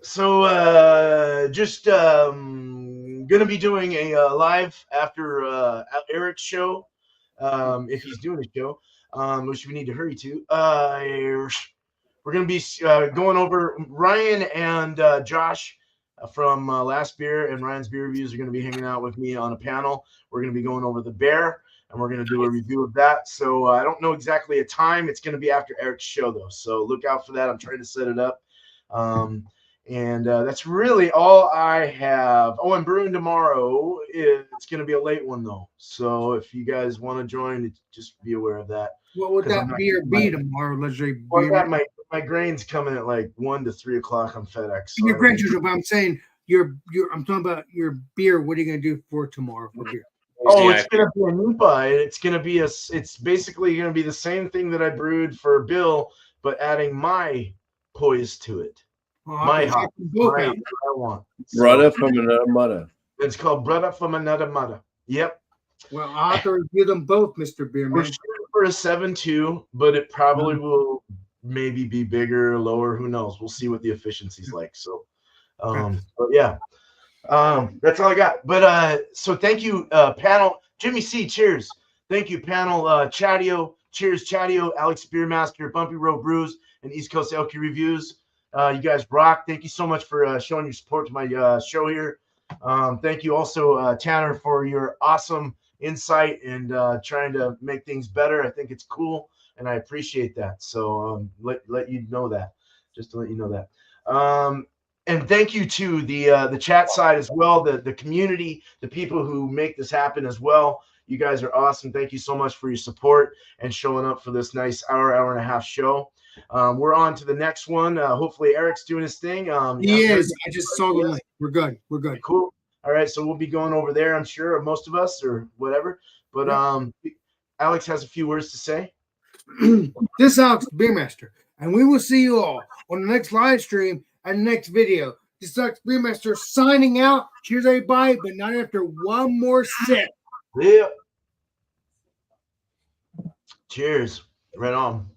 So just gonna be doing a live after Eric's show, if he's doing a show, which we need to hurry to. We're gonna be going over Ryan and Josh from Last Beer and Ryan's Beer Reviews are gonna be hanging out with me on a panel. We're gonna be going over the bear and we're gonna do a review of that. So I don't know exactly a time. It's gonna be after Eric's show though, so look out for that. I'm trying to set it up. And that's really all I have. Oh, I'm brewing tomorrow. It's going to be a late one, though. So if you guys want to join, just be aware of that. What would 'Cause I'm that not beer getting be my- tomorrow? Legendary Well, I beer. got my grains coming at like 1 to 3 o'clock on FedEx. So Your I don't- grandchildren, but I'm saying I'm talking about your beer. What are you gonna do for tomorrow for beer? Oh, Yeah. it's gonna be a NEPA. It's gonna be it's basically gonna be the same thing that I brewed for Bill, but adding my poise to it. My hop, both my out. what I want. Brother from another mother. It's called Brother from Another Mother. Yep. Well, I'll have to review them both, Mr. We're Beerman. shooting for a 7.2, but it probably will maybe be bigger or lower. Who knows? We'll see what the efficiency's like. So but yeah. That's all I got. But so thank you, panel. Jimmy C, cheers. Thank you, panel. Chadeo, cheers, Chadeo, Alex Beermaster, Bumpy Road Brews, and East Coast Elky Reviews. You guys rock. Thank you so much for showing your support to my show here. Thank you also, Tanner, for your awesome insight and trying to make things better. I think it's cool, and I appreciate that. So let you know that, just to let you know that. And thank you to the chat side as well, the community, the people who make this happen as well. You guys are awesome. Thank you so much for your support and showing up for this nice hour and a half show. We're on to the next one. Hopefully Eric's doing his thing. He is. I just saw the link. We're good. We're good. Cool. All right, so we'll be going over there, I'm sure, most of us or whatever. But Alex has a few words to say. This is Alex Beermaster, and we will see you all on the next live stream and next video. This is Alex Beermaster signing out. Cheers, everybody, but not after one more sip. Yeah. Cheers. Right on.